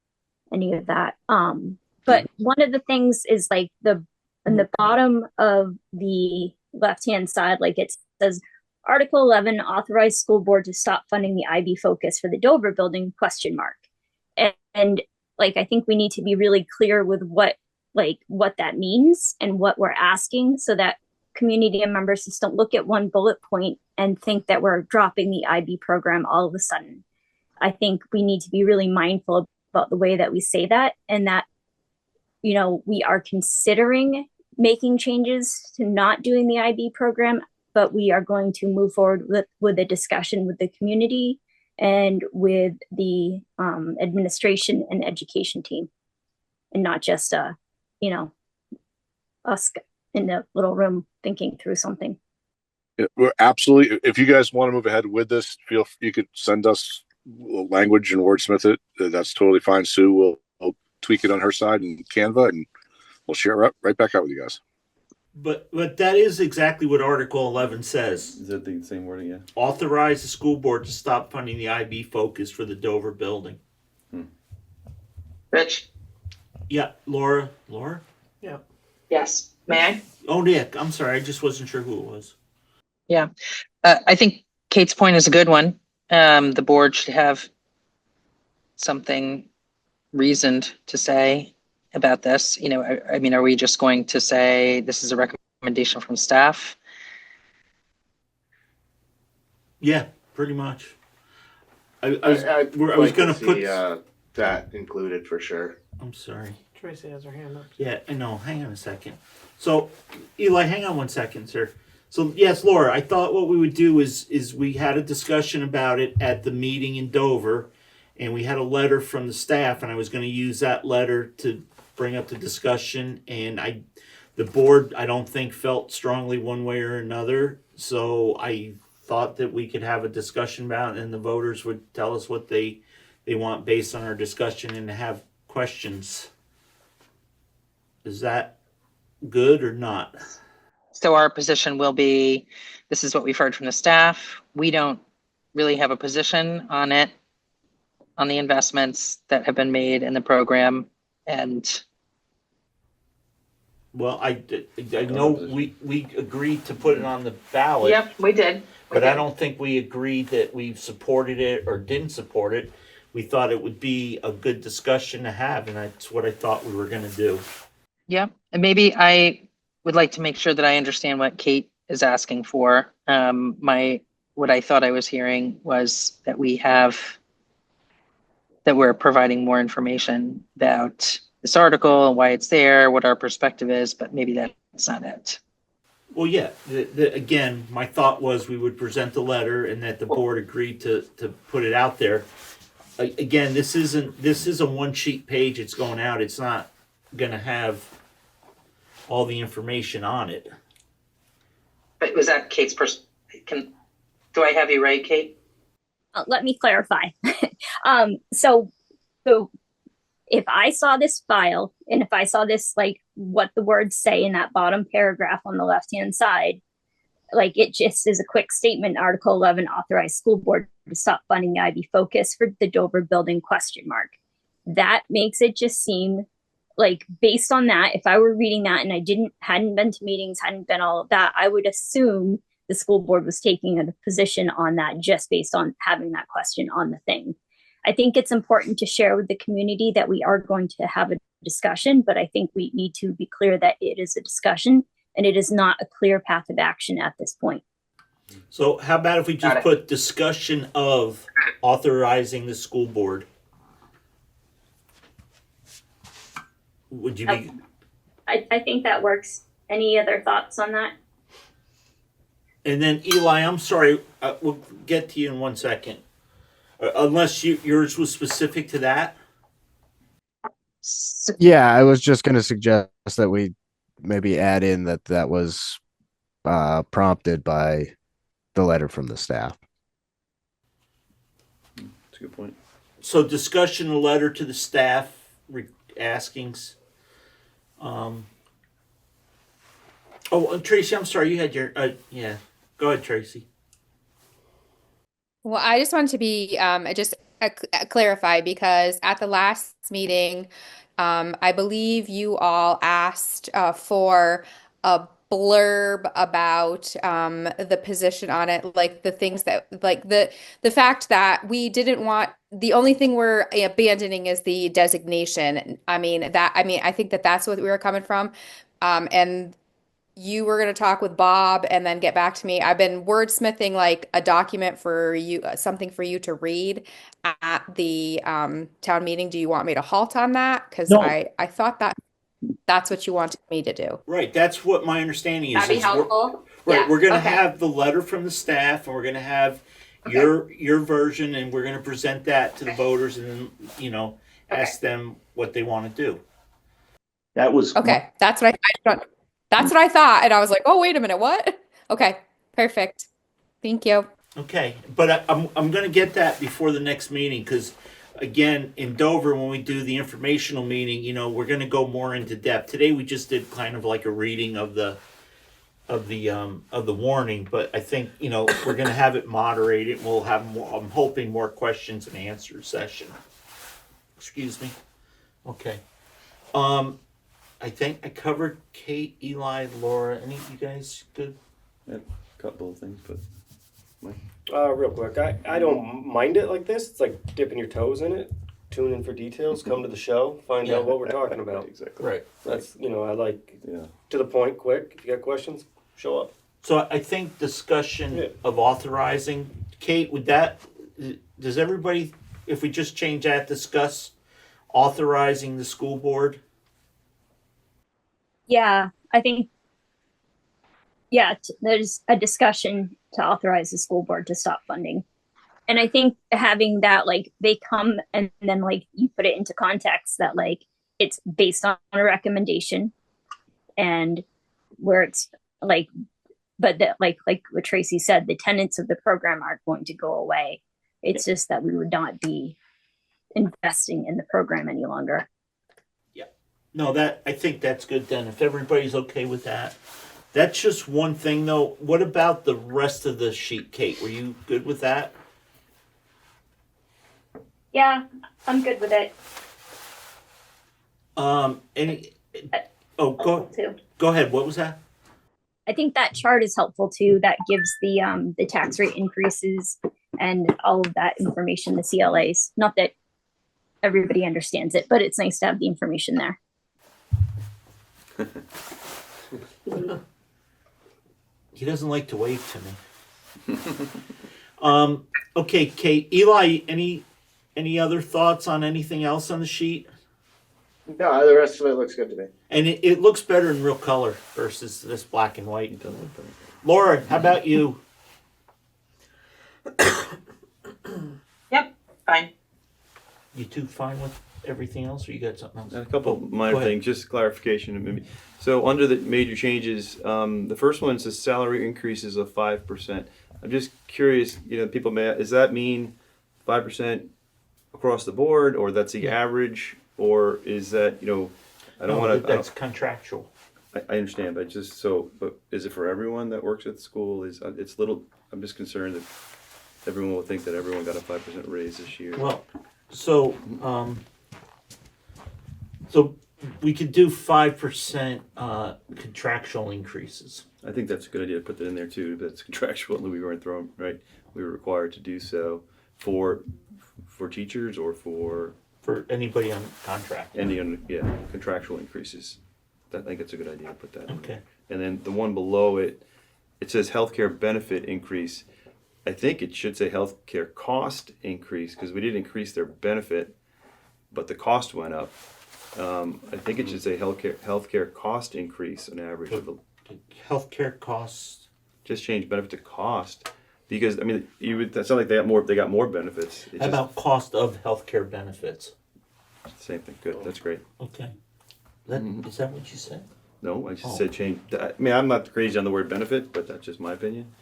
any of that. But one of the things is like in the bottom of the left-hand side, like it says, Article 11 authorized school board to stop funding the IB focus for the Dover building, ? And like, I think we need to be really clear with what that means and what we're asking, so that community members just don't look at one bullet point and think that we're dropping the IB program all of a sudden. I think we need to be really mindful about the way that we say that, and that, you know, we are considering making changes to not doing the IB program, but we are going to move forward with a discussion with the community and with the administration and education team, and not just you know, us in the little room thinking through something. Yeah, we're absolutely. If you guys want to move ahead with this, you could send us language and wordsmith it. That's totally fine. Sue will tweak it on her side in Canva, and we'll share it right back out with you guys. But that is exactly what Article 11 says. Is that the same wording? Yeah. Authorize the school board to stop funding the IB focus for the Dover building. Rich? Yeah, Laura? Yeah. Yes. May I? Oh, Nick, I'm sorry. I just wasn't sure who it was. Yeah. I think Kate's point is a good one. The board should have something reasoned to say about this. You know, I mean, are we just going to say this is a recommendation from staff? Yeah, pretty much. I would was going to put that included for sure. I'm sorry. Tracy has her hand up. Yeah, I know. Hang on a second. So, Eli, hang on one second, sir. So, yes, Laura, I thought what we would do is we had a discussion about it at the meeting in Dover, and we had a letter from the staff, and I was going to use that letter to bring up the discussion, and the board, I don't think, felt strongly one way or another, so I thought that we could have a discussion about it, and the voters would tell us what they want based on our discussion and have questions. Is that good or not? So our position will be, this is what we've heard from the staff. We don't really have a position on it, on the investments that have been made in the program. And well, I know we agreed to put it on the ballot. Yep, we did. But I don't think we agreed that we supported it or didn't support it. We thought it would be a good discussion to have, and that's what I thought we were going to do. yeah, and maybe I would like to make sure that I understand what Kate is asking for. What I thought I was hearing was that we're providing more information about this article and why it's there, what our perspective is, but maybe that's not it. Well, yeah. Again, my thought was we would present the letter and that the board agreed to put it out there. Again, this is a one sheet page. It's going out. It's not going to have all the information on it. But was that Kate's do I have you right, Kate? Let me clarify. So if I saw this file and if I saw this, like what the words say in that bottom paragraph on the left-hand side, like it just is a quick statement, Article 11 authorized school board to stop funding the IB focus for the Dover building ? That makes it just seem like, based on that, if I were reading that and I hadn't been to meetings, hadn't been all of that, I would assume the school board was taking a position on that just based on having that question on the thing. I think it's important to share with the community that we are going to have a discussion, but I think we need to be clear that it is a discussion and it is not a clear path of action at this point. So how about if we just put discussion of authorizing the school board? Would you be? I think that works. Any other thoughts on that? And then Eli, I'm sorry, we'll get to you in 1 second. Unless yours was specific to that. Yeah, I was just going to suggest that we maybe add in that was prompted by the letter from the staff. That's a good point. So discussion, a letter to the staff askings. Oh, Tracy, I'm sorry, you had your, yeah. Go ahead, Tracy. Well, I just want to be clarify because at the last meeting, I believe you all asked for a blurb about the position on it, like the things that, like the fact that we didn't want, the only thing we're abandoning is the designation. I think that that's what we were coming from, and you were going to talk with Bob and then get back to me. I've been wordsmithing like a document for you, something for you to read at the town meeting. Do you want me to halt on that? Because No. I thought that that's what you wanted me to do. Right, that's what my understanding is. That'd be is we're- helpful. Right, Yeah, we're gonna okay. have the letter from the staff, and we're gonna have Okay. your version, and we're gonna present that to the voters, and then, ask them what they want to do. That was Okay, that's what that's what I thought, and I was like, oh, wait a minute, what? Okay, perfect. Thank you. Okay, but I'm gonna get that before the next meeting, because again, in Dover, when we do the informational meeting, we're gonna go more into depth. Today we just did kind of like a reading of the warning, but I think we're gonna have it moderated. We'll have more, I'm hoping, more questions and answer session. Excuse me. Okay. I think I covered Kate, Eli, Laura. Any of you guys good? Yeah, a couple of things, but Mike. Real quick, I don't mind it like this. It's like dipping your toes in it, tune in for details, come to the show, find out what we're talking about. Exactly. Right. That's, I like to the point, quick. If you got questions, show up. So I think discussion of authorizing, Kate, does everybody, if we just change that, discuss authorizing the school board? Yeah, I think, there's a discussion to authorize the school board to stop funding. And I think having that, they come and then, you put it into context that, it's based on a recommendation and where it's, but that, like what Tracy said, the tenets of the program aren't going to go away. It's just that we would not be investing in the program any longer. No, I think that's good then, if everybody's okay with that. That's just one thing though. What about the rest of the sheet, Kate? Were you good with that? Yeah, I'm good with it. Go ahead. What was that? I think that chart is helpful too. That gives the tax rate increases and all of that information, the CLAs. Not that everybody understands it, but it's nice to have the information there. He doesn't like to wave to me. Okay, Kate. Eli, any other thoughts on anything else on the sheet? No, the rest of it looks good to me. And it looks better in real color versus this black and white. Laura, how about you? Yep, fine. You two fine with everything else, or you got something else? And a couple minor things, just clarification. Maybe. So under the major changes, the first one says salary increases of 5%. I'm just curious, people may, does that mean 5% across the board, or that's the average, or is that, I don't want to. That's contractual. I understand, but but is it for everyone that works at the school? It's little, I'm just concerned that everyone will think that everyone got a 5% raise this year. Well, so we could do 5% contractual increases. I think that's a good idea to put that in there too. That's contractual, and we weren't thrown right. We were required to do so for teachers or for anybody on contract. Contractual increases. I think it's a good idea to put that in Okay. there. And then the one below it says healthcare benefit increase. I think it should say healthcare cost increase, because we did increase their benefit, but the cost went up. I think it should say healthcare cost increase on average. Healthcare costs. Just change benefit to cost, because that sound like they got more benefits. How about cost of healthcare benefits? Same thing. Good. That's great. Okay. Is that what you said? No, I just said change. I'm not crazy on the word benefit, but that's just my opinion.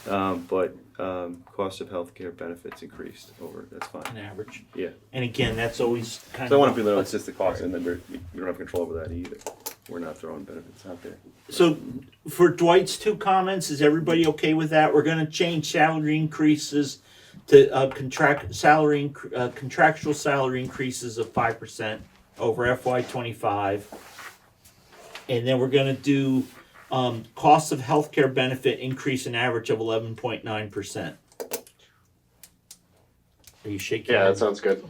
But cost of healthcare benefits increased over. That's fine. An average. Yeah. And again, that's always kind So I of. want to be little. It's just the cost, and then you don't have control over that either. we're not throwing benefits out there. So for Dwight's 2 comments, is everybody okay with that? We're going to change salary increases to contractual salary increases of 5% over FY25. And then we're going to do cost of healthcare benefit increase in average of 11.9%. Are you shaking? Yeah, that sounds good.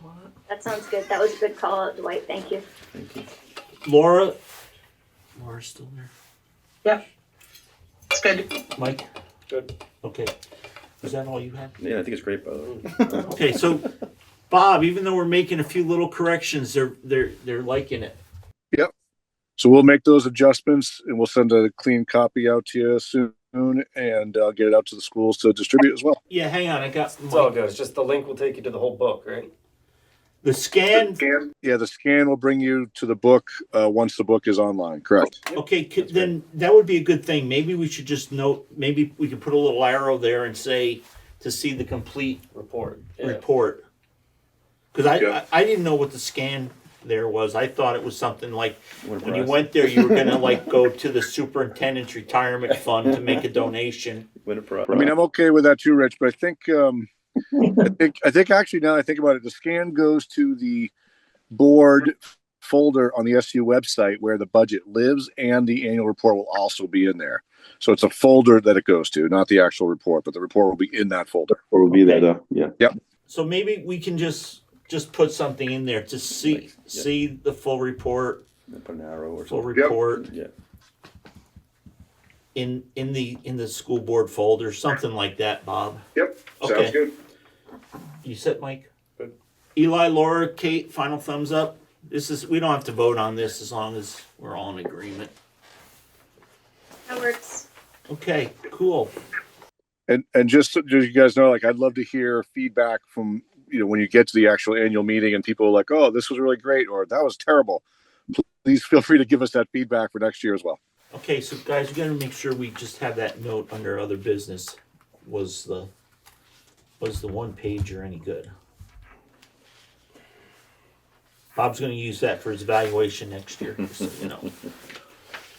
That sounds good. That was a good call out, Dwight. Thank you. Thank you. Laura's still there. Yep. It's good. Mike? Good. Okay. Is that all you had? Yeah, I think it's great, by the way. Okay, so Bob, even though we're making a few little corrections, they're liking it. Yep. So we'll make those adjustments and we'll send a clean copy out to you soon and get it out to the schools to distribute as well. Yeah, hang on. I got It's all good. It's just the link will take you to the whole book, right? the scan. The scan will bring you to the book once the book is online. Correct. Okay, then that would be a good thing. Maybe we should just note. Maybe we could put a little arrow there and say to see the complete report. Because I didn't know what the scan there was. I thought it was something like when you went there, you were going to like go to the superintendent's retirement fund to make a donation. I mean, I'm okay with that too, Rich. But I think I think actually now that I think about it, the scan goes to the board folder on the SU website where the budget lives, and the annual report will also be in there. So it's a folder that it goes to, not the actual report, but the report will be in that folder. Or will be there though. Yeah. Yep. So maybe we can just put something in there to see the full report. Put an arrow or full something. report. Yeah. In the school board folder, something like that, Bob. Yep. Okay. Sounds good. You set, Mike? Good. Eli, Laura, Kate, final thumbs up. We don't have to vote on this as long as we're all in agreement. That works. Okay, cool. And just so you guys know, like, I'd love to hear feedback from, when you get to the actual annual meeting and people are like, oh, this was really great, or that was terrible. Please feel free to give us that feedback for next year as well. Okay, so guys, we got to make sure we just have that note under other business. Was the one pager any good? Bob's going to use that for his evaluation next year. So,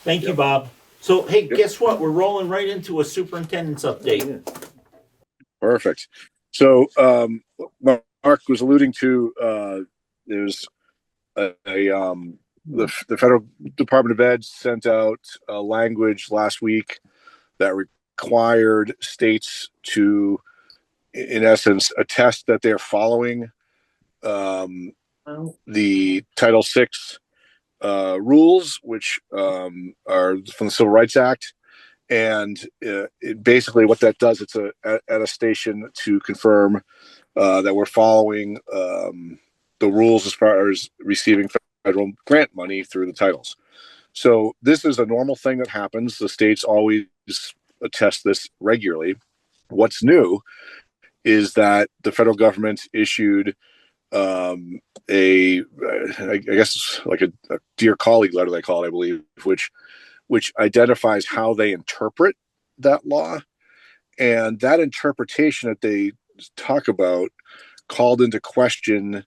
Thank you, Bob. So, hey, guess what? We're rolling right into a superintendent's update. Perfect. So, Mark was alluding to there's the Federal Department of Ed sent out language last week that required states to, in essence, attest that they're following the Title VI rules, which are from the Civil Rights Act. And basically what that does, it's a attestation to confirm that we're following the rules as far as receiving federal grant money through the titles. So this is a normal thing that happens. The states always attest this regularly. What's new is that the federal government issued I guess like a dear colleague letter, they call it, I believe, which identifies how they interpret that law. And that interpretation that they talk about called into question,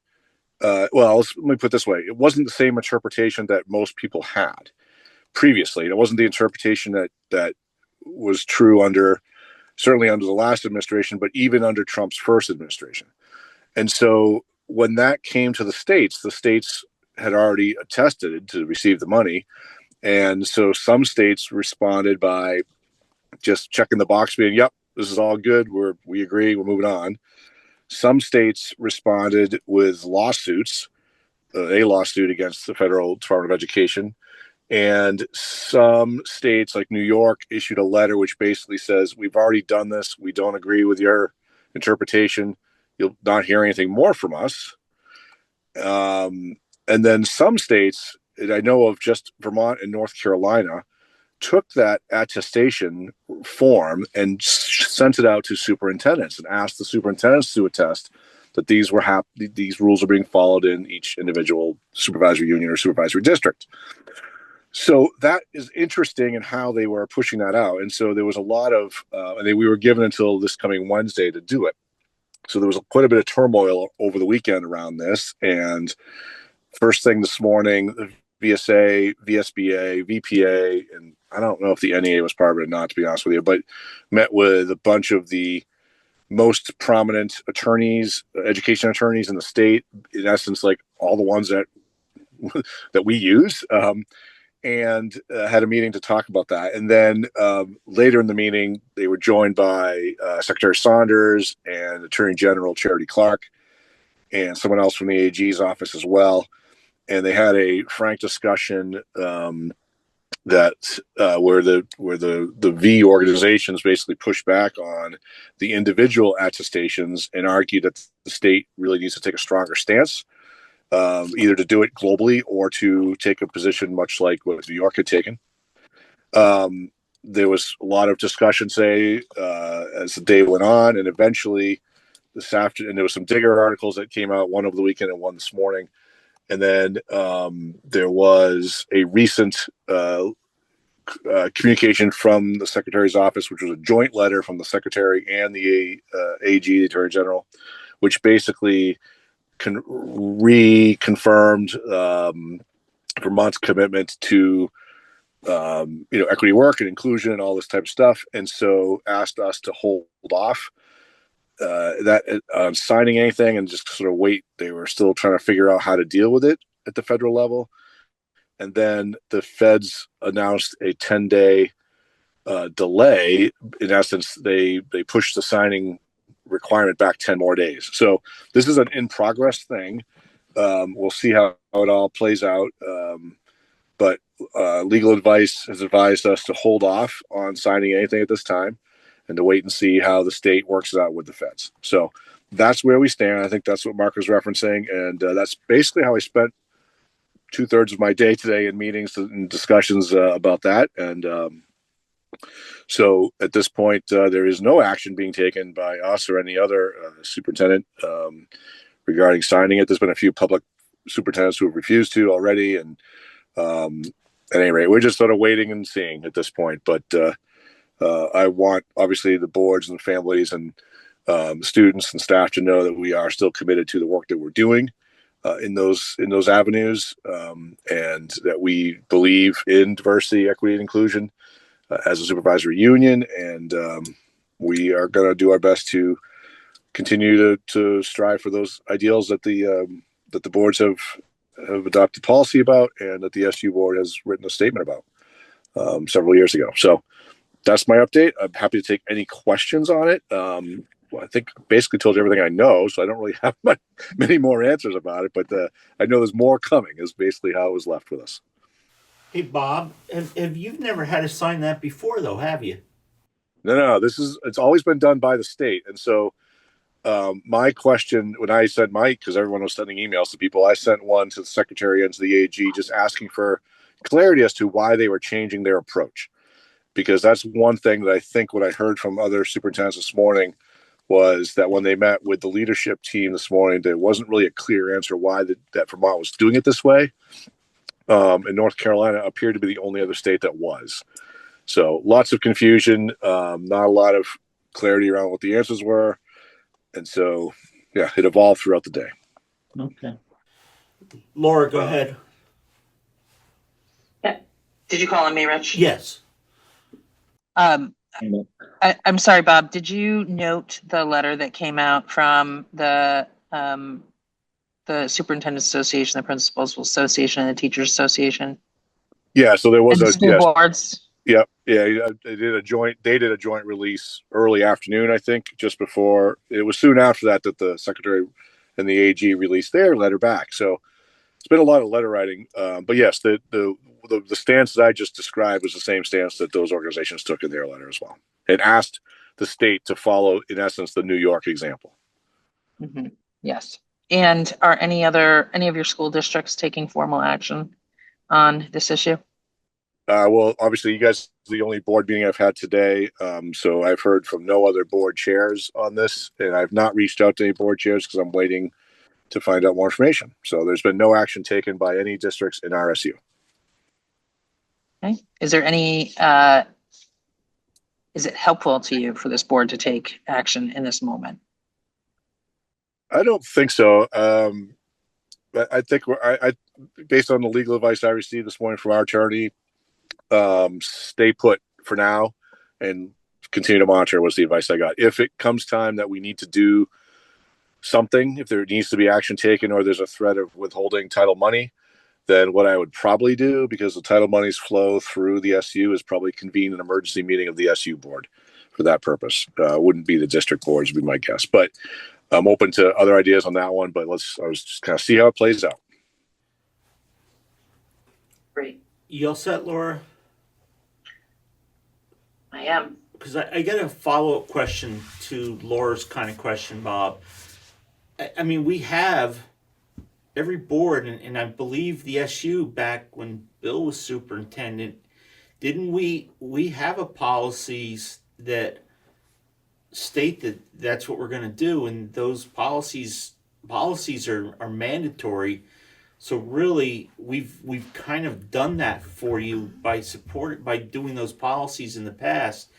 let me put it this way. It wasn't the same interpretation that most people had previously. It wasn't the interpretation that was true certainly under the last administration, but even under Trump's first administration. And so when that came to the states had already attested to receive the money. And so some states responded by just checking the box being, yep, this is all good. We agree. We're moving on. Some states responded with lawsuits, a lawsuit against the Federal Department of Education. And some states like New York issued a letter which basically says, we've already done this. We don't agree with your interpretation. You'll not hear anything more from us. And then some states, and I know of just Vermont and North Carolina, took that attestation form and sent it out to superintendents and asked the superintendents to attest that these rules are being followed in each individual supervisory union or supervisory district. So that is interesting in how they were pushing that out. And so there was a lot of, we were given until this coming Wednesday to do it. So there was quite a bit of turmoil over the weekend around this. And first thing this morning, the VSA, VSBA, VPA, and I don't know if the NEA was part of it or not, to be honest with you, but met with a bunch of the most prominent attorneys, education attorneys in the state, in essence, like all the ones that that we use, and had a meeting to talk about that. And then later in the meeting, they were joined by Secretary Saunders and Attorney General Charity Clark and someone else from the AG's office as well. And they had a frank discussion that where the V organizations basically pushed back on the individual attestations and argued that the state really needs to take a stronger stance, either to do it globally or to take a position much like what New York had taken. There was a lot of discussion, as the day went on, and eventually this afternoon, and there was some Digger articles that came out, one over the weekend and one this morning. And then there was a recent communication from the Secretary's office, which was a joint letter from the Secretary and the AG, the Attorney General, which basically reconfirmed Vermont's commitment to equity work and inclusion and all this type of stuff, and so asked us to hold off signing anything and just sort of wait. They were still trying to figure out how to deal with it at the federal level. And then the feds announced a 10-day delay. In essence, they pushed the signing requirement back 10 more days. So this is an in-progress thing. We'll see how it all plays out. But legal advice has advised us to hold off on signing anything at this time and to wait and see how the state works it out with the feds. So that's where we stand. I think that's what Mark was referencing. And that's basically how I spent 2/3 of my day today in meetings and discussions about that. And so at this point, there is no action being taken by us or any other superintendent regarding signing it. There's been a few public superintendents who have refused to already. And at any rate, we're just sort of waiting and seeing at this point. But I want, obviously, the boards and the families and students and staff to know that we are still committed to the work that we're doing in those avenues, and that we believe in diversity, equity, and inclusion as a supervisory union. And we are going to do our best to continue to strive for those ideals that the boards have adopted policy about, and that the SU board has written a statement about several years ago. So that's my update. I'm happy to take any questions on it. I think I basically told you everything I know, so I don't really have many more answers about it, but I know there's more coming, is basically how it was left with us. Hey, Bob, have you never had to sign that before, though, have you? No, it's always been done by the state. And so my question, when I sent because everyone was sending emails to people, I sent one to the Secretary and to the AG just asking for clarity as to why they were changing their approach. Because that's one thing that I think what I heard from other superintendents this morning was that when they met with the leadership team this morning, there wasn't really a clear answer why that Vermont was doing it this way. And North Carolina appeared to be the only other state that was. So lots of confusion, not a lot of clarity around what the answers were. And so, yeah, it evolved throughout the day. Okay. Laura, go ahead. Yeah. Did you call on me, Rich? Yes. I'm sorry, Bob. Did you note the letter that came out from the Superintendent Association, the Principals Association, and the Teachers Association? Yeah. So there was and school boards. Yep. Yeah. They did a joint release early afternoon, I think, just before. It was soon after that the Secretary and the AG released their letter back. So it's been a lot of letter writing. But yes, the stance that I just described was the same stance that those organizations took in their letter as well, and asked the state to follow, in essence, the New York example. Mm-hmm. Yes. And are any of your school districts taking formal action on this issue? Well, obviously, you guys are the only board meeting I've had today. So I've heard from no other board chairs on this, and I've not reached out to any board chairs because I'm waiting to find out more information. So there's been no action taken by any districts in RSU. Okay. Is there any, is it helpful to you for this board to take action in this moment? I don't think so. I think based on the legal advice I received this morning from our attorney, stay put for now and continue to monitor was the advice I got. If it comes time that we need to do something, if there needs to be action taken or there's a threat of withholding title money, then what I would probably do, because the title monies flow through the SU, is probably convene an emergency meeting of the SU board for that purpose. Wouldn't be the district boards, would be my guess. But I'm open to other ideas on that one, but I was just kind of see how it plays out. Great. You all set, Laura? I am. Because I got a follow-up question to Laura's kind of question, Bob. I mean, we have every board, and I believe the SU back when Bill was superintendent, didn't we have a policies that state that that's what we're going to do, and those policies are mandatory. So really, we've kind of done that for you by doing those policies in the past.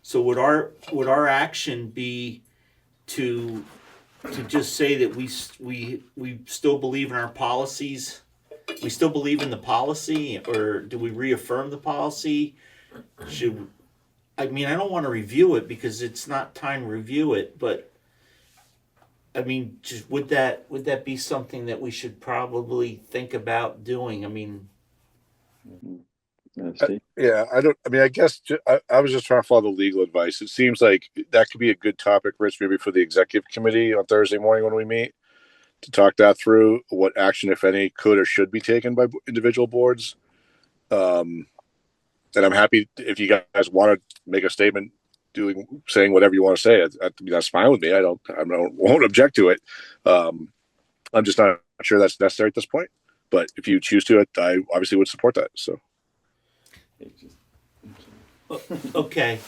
So would our action be to just say that we still believe in our policies? We still believe in the policy, or do we reaffirm the policy? I don't want to review it because it's not time to review it, but I mean, just would that be something that we should probably think about doing? I mean, I guess I was just trying to follow the legal advice. It seems like that could be a good topic, Rich, maybe for the executive committee on Thursday morning when we meet, to talk that through, what action, if any, could or should be taken by individual boards. And I'm happy if you guys want to make a statement, saying whatever you want to say. That's fine with me. I won't object to it. I'm just not sure that's necessary at this point. But if you choose to, I obviously would support that. So. Okay.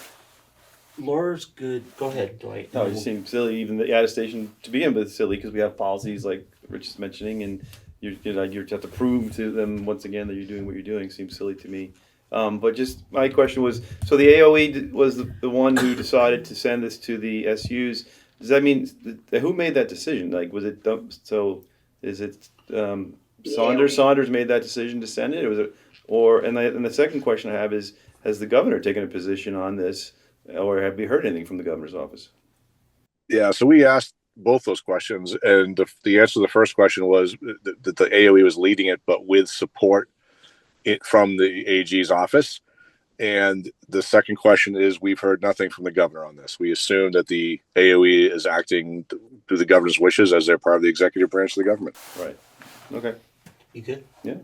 Laura's good. Go ahead, Dwight. No, it seems silly. Even the attestation to begin with is silly because we have policies like Rich is mentioning, and you have to prove to them once again that you're doing what you're doing. Seems silly to me. But just my question was: so the AOE was the one who decided to send this to the SUs. Does that mean who made that decision? Like, was it so? Is it Saunders? Saunders made that decision to send it, or was it? And the second question I have is: has the governor taken a position on this, or have we heard anything from the governor's office? Yeah, so we asked both those questions, and the answer to the first question was that the AOE was leading it, but with support from the AG's office. And the second question is, we've heard nothing from the governor on this. We assume that the AOE is acting through the governor's wishes as they're part of the executive branch of the government. Right. Okay. You good? Yeah.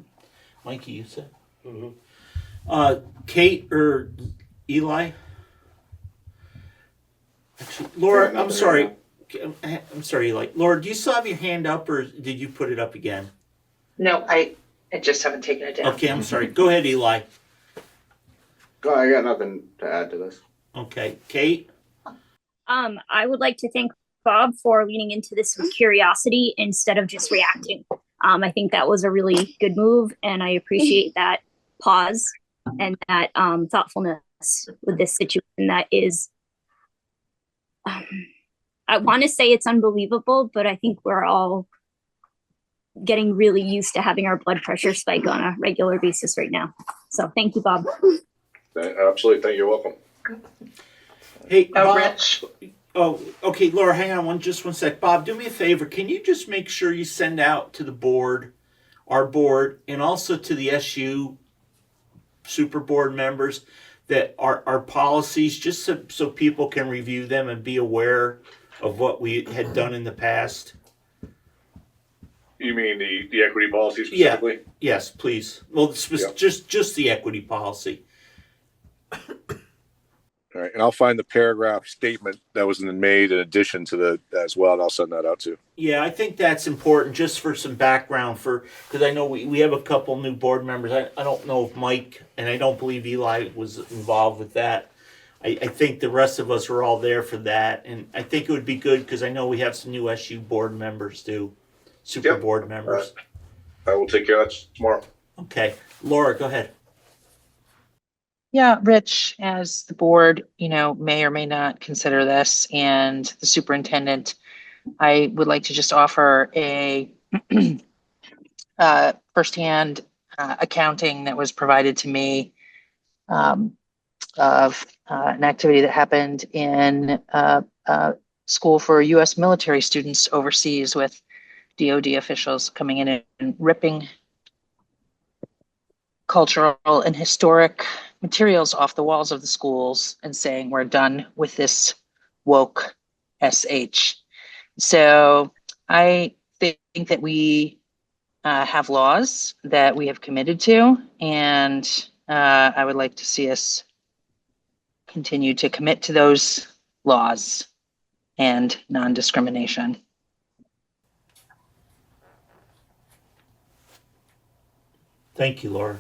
Mikey, you said? Mm-hmm. Kate or Eli? Actually, Laura, I'm sorry. I'm sorry, Eli. Laura, do you still have your hand up, or did you put it up again? No, I just haven't taken it down. Okay, I'm sorry. Go ahead, Eli. I got nothing to add to this. Okay, Kate? I would like to thank Bob for leaning into this with curiosity instead of just reacting. I think that was a really good move, and I appreciate that pause and that thoughtfulness with this situation that is, I want to say it's unbelievable, but I think we're all getting really used to having our blood pressure spike on a regular basis right now. So thank you, Bob. Absolutely. Thank you. You're welcome. Hey, Bob. Rich. Oh, okay, Laura, hang on just one sec. Bob, do me a favor. Can you just make sure you send out to the board, our board, and also to the SU super board members that our policies, just so people can review them and be aware of what we had done in the past? You mean the equity policy specifically? Yeah. Yes, please. Well, just the equity policy. All right, and I'll find the paragraph statement that was made in addition to as well, and I'll send that out too. Yeah, I think that's important just for some background because I know we have a couple new board members. I don't know if Mike, and I don't believe Eli was involved with that. I think the rest of us are all there for that, and I think it would be good because I know we have some new SU board members too, super board members. I will take care of that tomorrow. Okay, Laura, go ahead. Yeah, Rich, as the board, may or may not consider this, and the superintendent, I would like to just offer a firsthand accounting that was provided to me of an activity that happened in school for U.S. military students overseas, with DoD officials coming in and ripping cultural and historic materials off the walls of the schools and saying, we're done with this woke SH. So I think that we have laws that we have committed to, and I would like to see us continue to commit to those laws and non-discrimination. Thank you, Laura.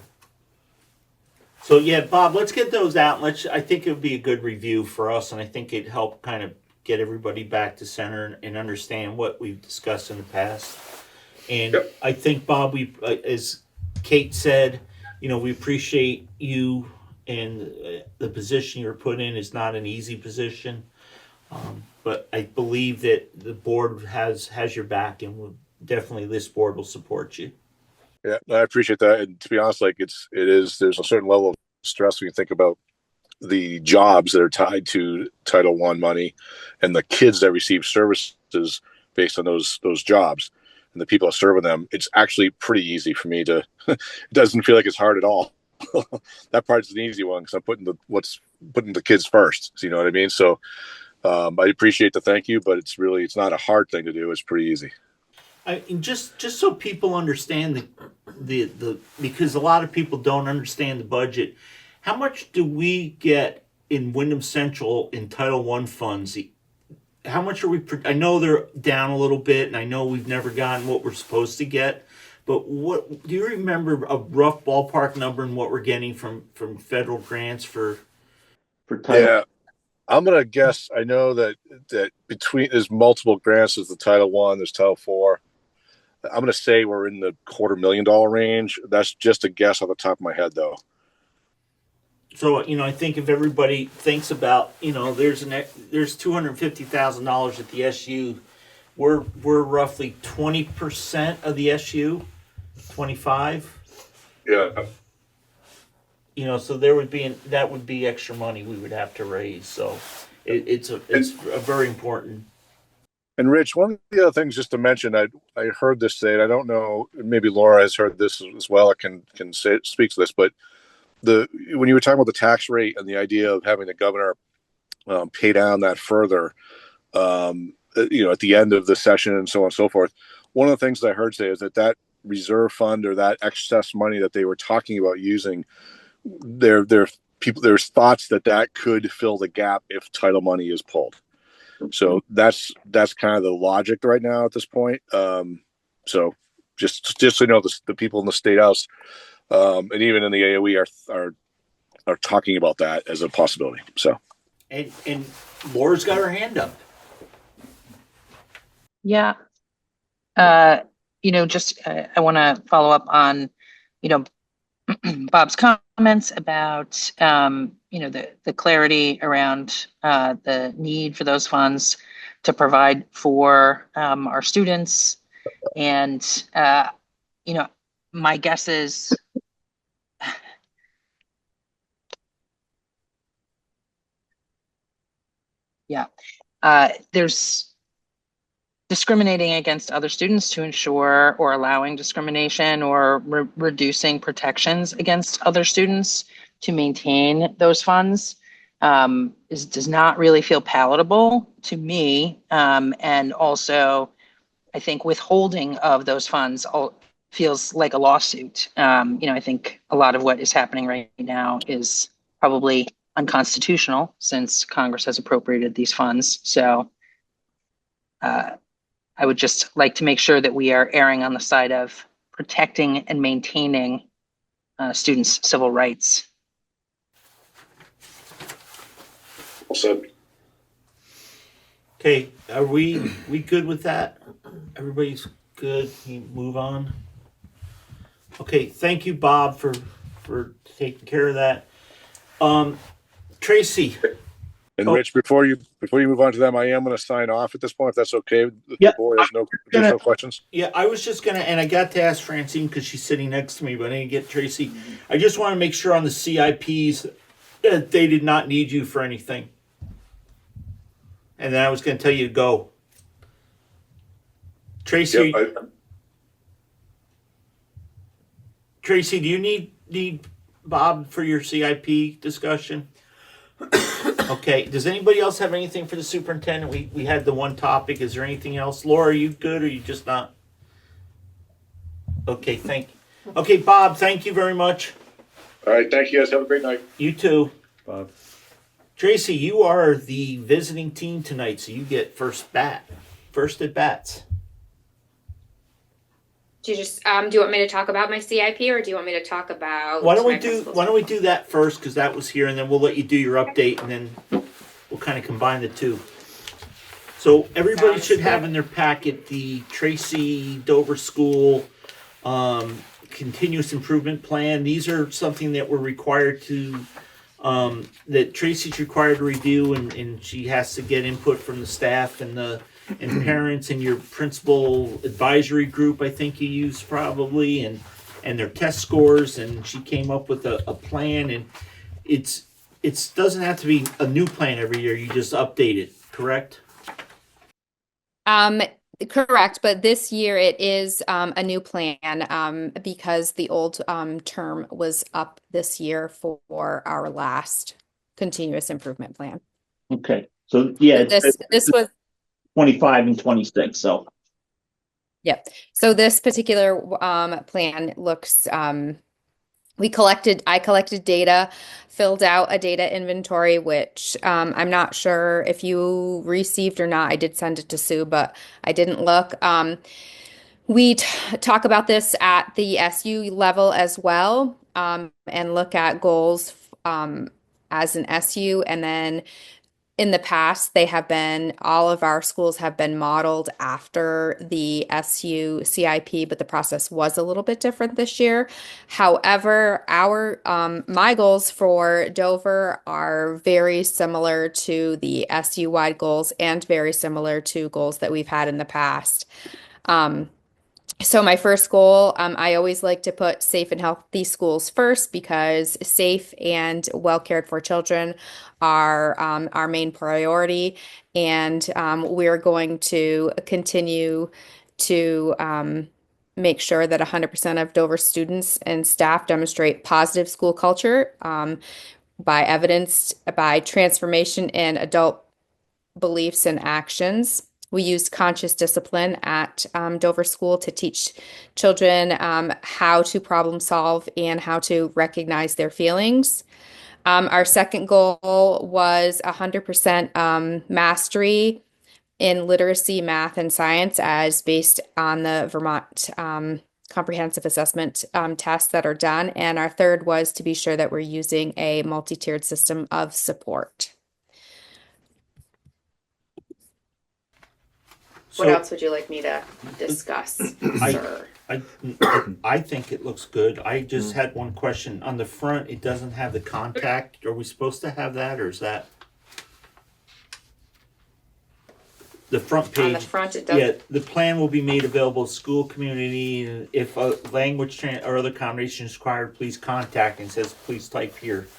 So yeah, Bob, let's get those out. I think it would be a good review for us, and I think it'd help kind of get everybody back to center and understand what we've discussed in the past. And yep. I think, Bob, we, as Kate said, we appreciate you, and the position you're put in is not an easy position. But I believe that the board has your back, and this board will support you. Yeah, I appreciate that. And to be honest, there's a certain level of stress when you think about the jobs that are tied to Title I money and the kids that receive services based on those jobs and the people that serve them. It's actually pretty easy for me to, it doesn't feel like it's hard at all. That part's an easy one because I'm putting the kids first. So you know what I mean? So I appreciate the thank you, but it's not a hard thing to do. It's pretty easy. And just so people understand the because a lot of people don't understand the budget. How much do we get in Wyndham Central in Title I funds? How much are we? I know they're down a little bit, and I know we've never gotten what we're supposed to get. But what do you remember a rough ballpark number in what we're getting from federal grants for Title? Yeah. I'm gonna guess. I know that between there's multiple grants. There's the Title I, there's Title IV. I'm gonna say we're in the $250,000 range. That's just a guess off the top of my head, though. So I think if everybody thinks about there's $250,000 at the SU, we're roughly 20% of the SU, 25. Yeah. So that would be extra money we would have to raise. So it's a very important. And Rich, one of the other things just to mention, I heard this say, and I don't know, maybe Laura has heard this as well. I can speak to this, but when you were talking about the tax rate and the idea of having the governor pay down that further, at the end of the session and so on and so forth, one of the things that I heard say is that reserve fund or that excess money that they were talking about using, there's thoughts that could fill the gap if title money is pulled. So that's kind of the logic right now at this point. So just so you know, the people in the State House and even in the AOE are talking about that as a possibility. So and Laura's got her hand up. Yeah. I want to follow up on Bob's comments about the clarity around the need for those funds to provide for our students, and my guess is there's discriminating against other students to ensure, or allowing discrimination, or reducing protections against other students to maintain those funds does not really feel palatable to me. And also, I think withholding of those funds feels like a lawsuit. I think a lot of what is happening right now is probably unconstitutional since Congress has appropriated these funds. So I would just like to make sure that we are erring on the side of protecting and maintaining students' civil rights. Well said. Okay, are we good with that? Everybody's good. You move on. Okay, thank you, Bob, for taking care of that. Tracy. And Oh. Rich, before you move on to them, I am going to sign off at this point, if that's okay. The Yep. board has no additional questions. Yeah, I was just gonna, and I got to ask Francine because she's sitting next to me, but I didn't get Tracy. I just want to make sure on the CIPs that they did not need you for anything. And then I was gonna tell you to go. Tracy, Yep, Tracy, do you need Bob for your CIP discussion? Okay. Does anybody else have anything for the superintendent? We had the one topic. Is there anything else? Laura, are you good or are you just not? Okay, thank you. Okay, Bob, thank you very much. All right, thank you guys. Have a great night. You too. Bob. Tracy, you are the visiting team tonight, so you get first at bats. Do you just do you want me to talk about my CIP or do you want me to talk about Why don't my we principal's do that first because that was here, and then we'll let you do your update, and then we'll kind of combine the two. So everybody Sounds should good. have in their packet the Tracy Dover School continuous improvement plan. These are something that we're required to that Tracy's required to review, and she has to get input from the staff and parents and your principal advisory group. I think you use probably and their test scores. And she came up with a plan, and it doesn't have to be a new plan every year. You just update it, correct? Correct, but this year it is a new plan because the old term was up this year for our last continuous improvement plan. Okay, so yeah, This was 25 and 26. So Yep. So this particular plan looks, I collected data, filled out a data inventory, which I'm not sure if you received or not. I did send it to Sue, but I didn't look. We talk about this at the SU level as well, and look at goals as an SU, and then in the past, all of our schools have been modeled after the SU CIP, but the process was a little bit different this year. However, my goals for Dover are very similar to the SU-wide goals and very similar to goals that we've had in the past. So my first goal, I always like to put safe and healthy schools first because safe and well cared for children are our main priority. And we're going to continue to make sure that 100% of Dover students and staff demonstrate positive school culture evidenced by transformation in adult beliefs and actions. We use conscious discipline at Dover School to teach children how to problem solve and how to recognize their feelings. Our second goal was 100% mastery in literacy, math, and science as based on the Vermont comprehensive assessment tests that are done. And our third was to be sure that we're using a multi-tiered system of support. What else would you like me to discuss, sir? I think it looks good. I just had one question. On the front, it doesn't have the contact. Are we supposed to have that, or is that the front page? On the front, it does. Yeah, the plan will be made available to school community. And if a language or other combination is required, please contact. And it says, please type here.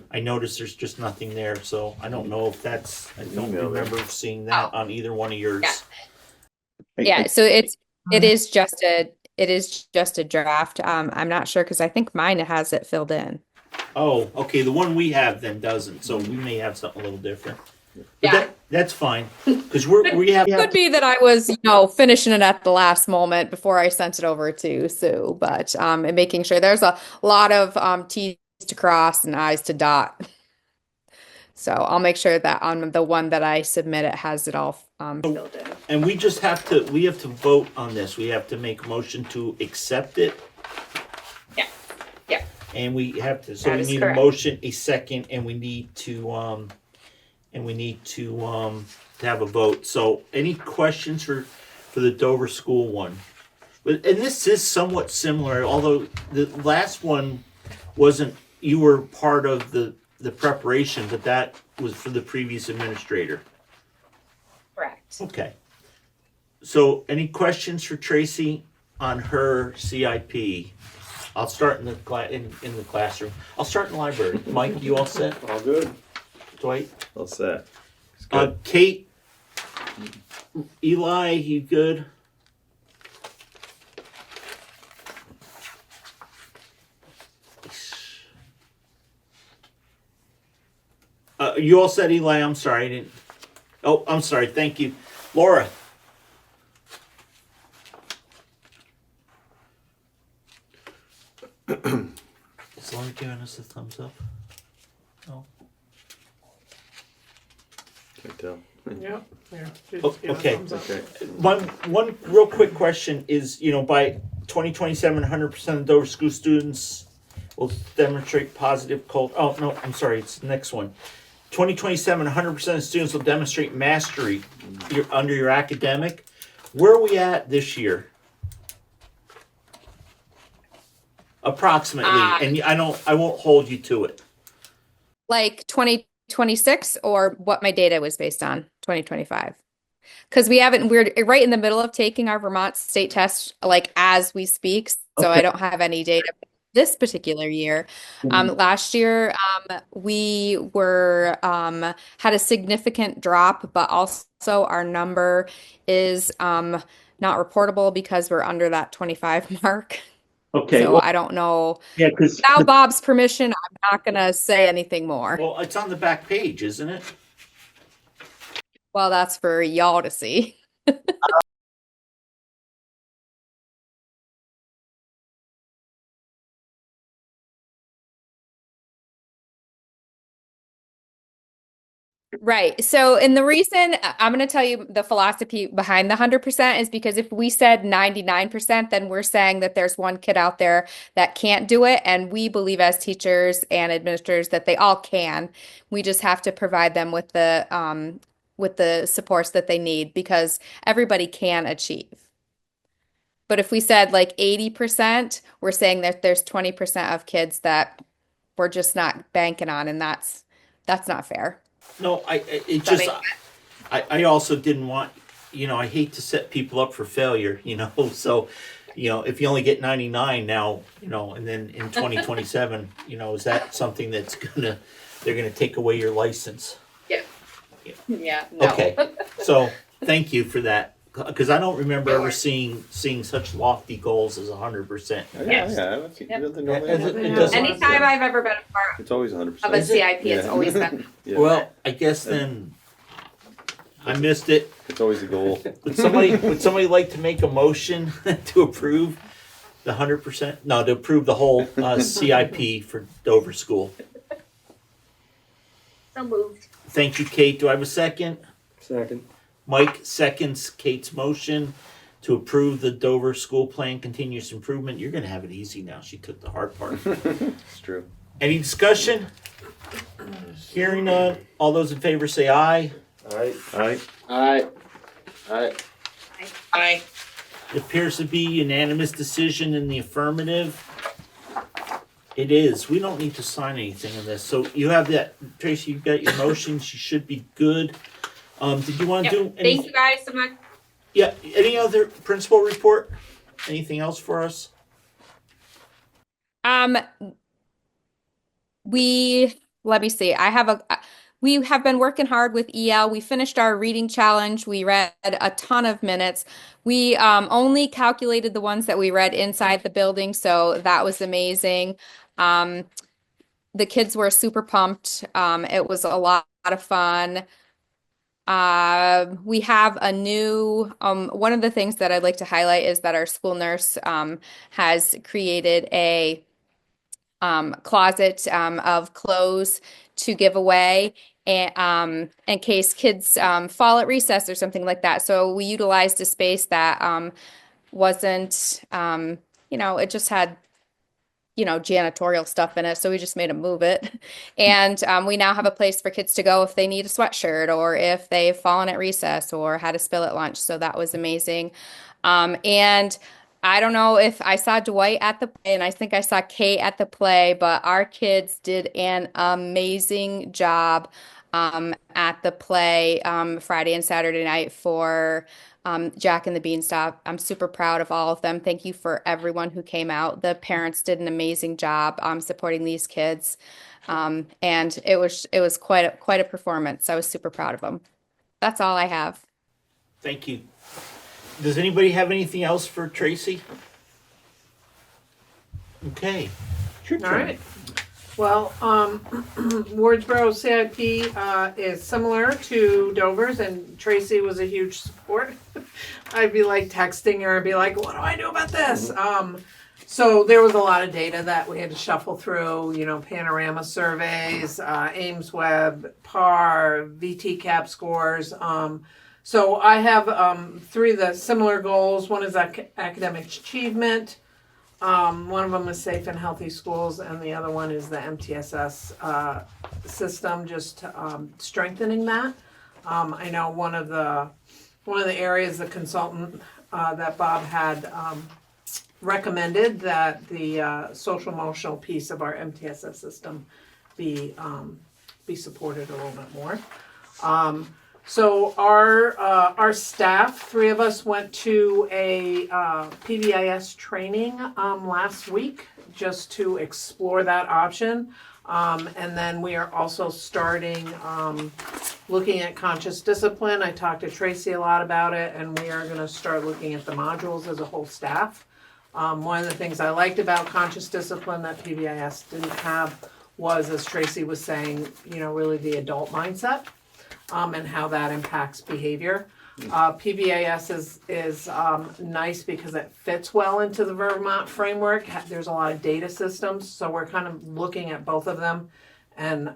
I noticed there's just nothing there, so I don't know if that's. I don't remember seeing that on either one of yours. Yeah, so it is just a draft. I'm not sure because I think mine has it filled in. Oh, okay. The one we have then doesn't, so we may have something a little different. But Yeah. that's fine because we have. Could be that I was, finishing it at the last moment before I sent it over to Sue, but and making sure there's a lot of T's to cross and I's to dot. So I'll make sure that on the one that I submit, it has it all filled in. And we have to vote on this. We have to make a motion to accept it. Yeah. And we have to. So That we is need correct. a motion, a second, and we need to have a vote. So any questions for the Dover School one? And this is somewhat similar, although the last one wasn't. You were part of the the preparation, but that was for the previous administrator. Correct. Okay. So any questions for Tracy on her CIP? I'll start in the in the classroom. I'll start in the library. Mike, you all set? All good. Dwight? All set. It's good. Kate? Eli, you good? You all said Eli. I'm sorry. I didn't. Oh, I'm sorry. Thank you. Laura. Is Laura giving us a thumbs up? No. Can't tell. Yep. Yeah. Okay. Thumbs up. One real quick question is, by 2027, 100% of Dover school students will demonstrate positive cult. Oh, no, I'm sorry. It's the next one. 2027, 100% of students will demonstrate mastery under your academic. Where are we at this year? Approximately. And I won't hold you to it. Like 2026, or what my data was based on, 2025. Because we're right in the middle of taking our Vermont state test, like as we speak. So I don't have any data this particular year. Last year, we were had a significant drop, but also our number is not reportable because we're under that 25 mark. Okay. So I don't know. Yeah, because Without Bob's permission, I'm not gonna say anything more. well, it's on the back page, isn't it? Well, that's for y'all to see. Right. So, and the reason I'm going to tell you the philosophy behind the 100% is because if we said 99%, then we're saying that there's one kid out there that can't do it. And we believe as teachers and administrators that they all can. We just have to provide them with the supports that they need because everybody can achieve. But if we said like 80%, we're saying that there's 20% of kids that we're just not banking on, and that's not fair. No, I also didn't want, I hate to set people up for failure, so, if you only get 99 now, and then in 2027, is that something that's they're gonna take away your license? Yeah. Yeah. No. Okay, so thank you for that, because I don't remember ever seeing such lofty goals as 100%. Yeah. Anytime I've ever been a part It's always 100%. of a CIP, it's always been. Yeah. Well, I guess then I missed it. It's always a goal. Would somebody like to make a motion to approve the 100%? No, to approve the whole CIP for Dover School. So moved. Thank you, Kate. Do I have a second? Second. Mike seconds Kate's motion to approve the Dover School Plan Continuous Improvement. You're going to have it easy now. She took the hard part. It's true. Any discussion? Hearing none. All those in favor say aye. Aye. Aye. Aye. Aye. It appears to be unanimous decision in the affirmative. It is. We don't need to sign anything in this. So you have that, Tracy, you've got your motions. You should be good. Did you want to do any? Thank you guys so much. Yeah. Any other principal report? Anything else for us? Let me see. We have been working hard with EL. We finished our reading challenge. We read a ton of minutes. We only calculated the ones that we read inside the building, so that was amazing. The kids were super pumped. It was a lot of fun. We have a new, one of the things that I'd like to highlight is that our school nurse has created a closet of clothes to give away and in case kids fall at recess or something like that. So we utilized a space that wasn't, it just had janitorial stuff in it. So we just made them move it. And we now have a place for kids to go if they need a sweatshirt or if they've fallen at recess or had a spill at lunch. So that was amazing. And I don't know if I saw Dwight at the play, and I think I saw Kate at the play, but our kids did an amazing job at the play Friday and Saturday night for Jack and the Beanstalk. I'm super proud of all of them. Thank you for everyone who came out. The parents did an amazing job supporting these kids, and it was quite a performance. I was super proud of them. That's all I have. Thank you. Does anybody have anything else for Tracy? Okay. Your All turn. right. Well, Wardsboro CIP is similar to Dover's, and Tracy was a huge support. I'd be like texting her, I'd be like, what do I do about this? So there was a lot of data that we had to shuffle through, panorama surveys, Ames Web, PAR, VT-CAP scores. So I have 3 of the similar goals. One is academic achievement. One of them is safe and healthy schools, and the other one is the MTSS system, just strengthening that. I know one of the areas the consultant that Bob had recommended that the social emotional piece of our MTSS system be supported a little bit more. So our staff, 3 of us went to a PBIS training last week just to explore that option. And then we are also starting looking at conscious discipline. I talked to Tracy a lot about it, and we are going to start looking at the modules as a whole staff. One of the things I liked about conscious discipline that PBIS didn't have was, as Tracy was saying, really the adult mindset. And how that impacts behavior. PBIS is nice because it fits well into the Vermont framework. There's a lot of data systems, so we're kind of looking at both of them, and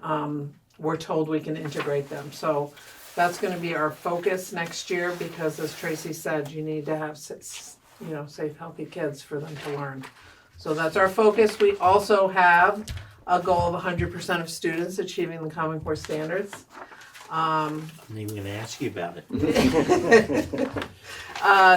we're told we can integrate them. So that's going to be our focus next year because, as Tracy said, you need to have safe, healthy kids for them to learn. So that's our focus. We also have a goal of 100% of students achieving the Common Core standards. I'm even going to ask you about it.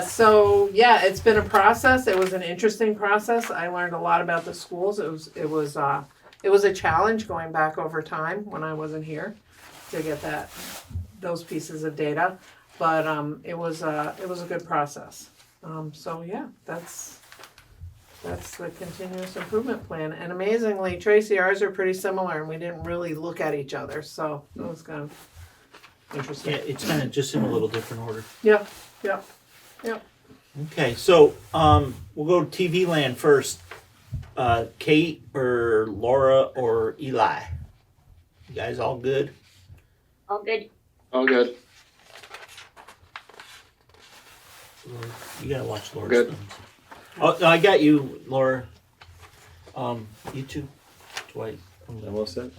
So yeah, it's been a process. It was an interesting process. I learned a lot about the schools. It was a challenge going back over time when I wasn't here to get those pieces of data, but it was a good process. So yeah, that's the continuous improvement plan. And amazingly, Tracy, ours are pretty similar, and we didn't really look at each other, so it was kind of interesting. Yeah, it's kind of just in a little different order. Yeah. Okay, so we'll go to TV land first. Kate or Laura or Eli? You guys all good? All good. All good. You gotta watch Laura's Good. thumbs. Oh, no, I got you, Laura. You too, Dwight. I'm all set.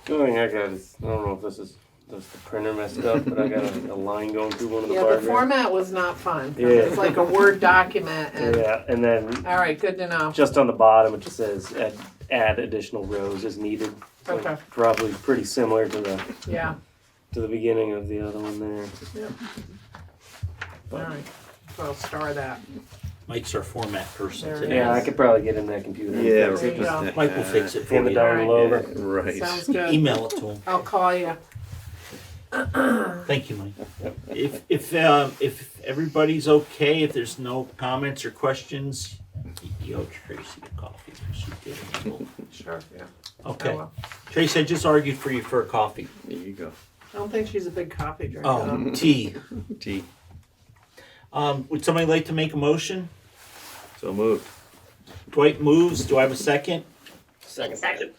The only thing I got is, I don't know if this is just the printer messed up, but I got a line going through one of the Yeah, the paragraphs. format was not fun. Yeah. It's like a Word document. And, Yeah, and then all right, good to know. just on the bottom it just says add additional rows as needed. So Okay. probably pretty similar to Yeah. the beginning of the other one there. Yep. All right. So I'll star that. Mike's our format person There it today. Yeah, I could probably get in that computer. and Yeah, fix There it. you go. Mike will fix it for Hand the you. darn All over. Right. Sounds good. Email it to him. I'll call you. Thank you, Mike. If everybody's okay, if there's no comments or questions, you owe Tracy a coffee. She did it. Sure, yeah. Okay. I will. Tracy, I just argued for you for a coffee. There you go. I don't think she's a big coffee drinker. Oh, tea. Tea. Would somebody like to make a motion? So moved. Dwight moves. Do I have a second? Second.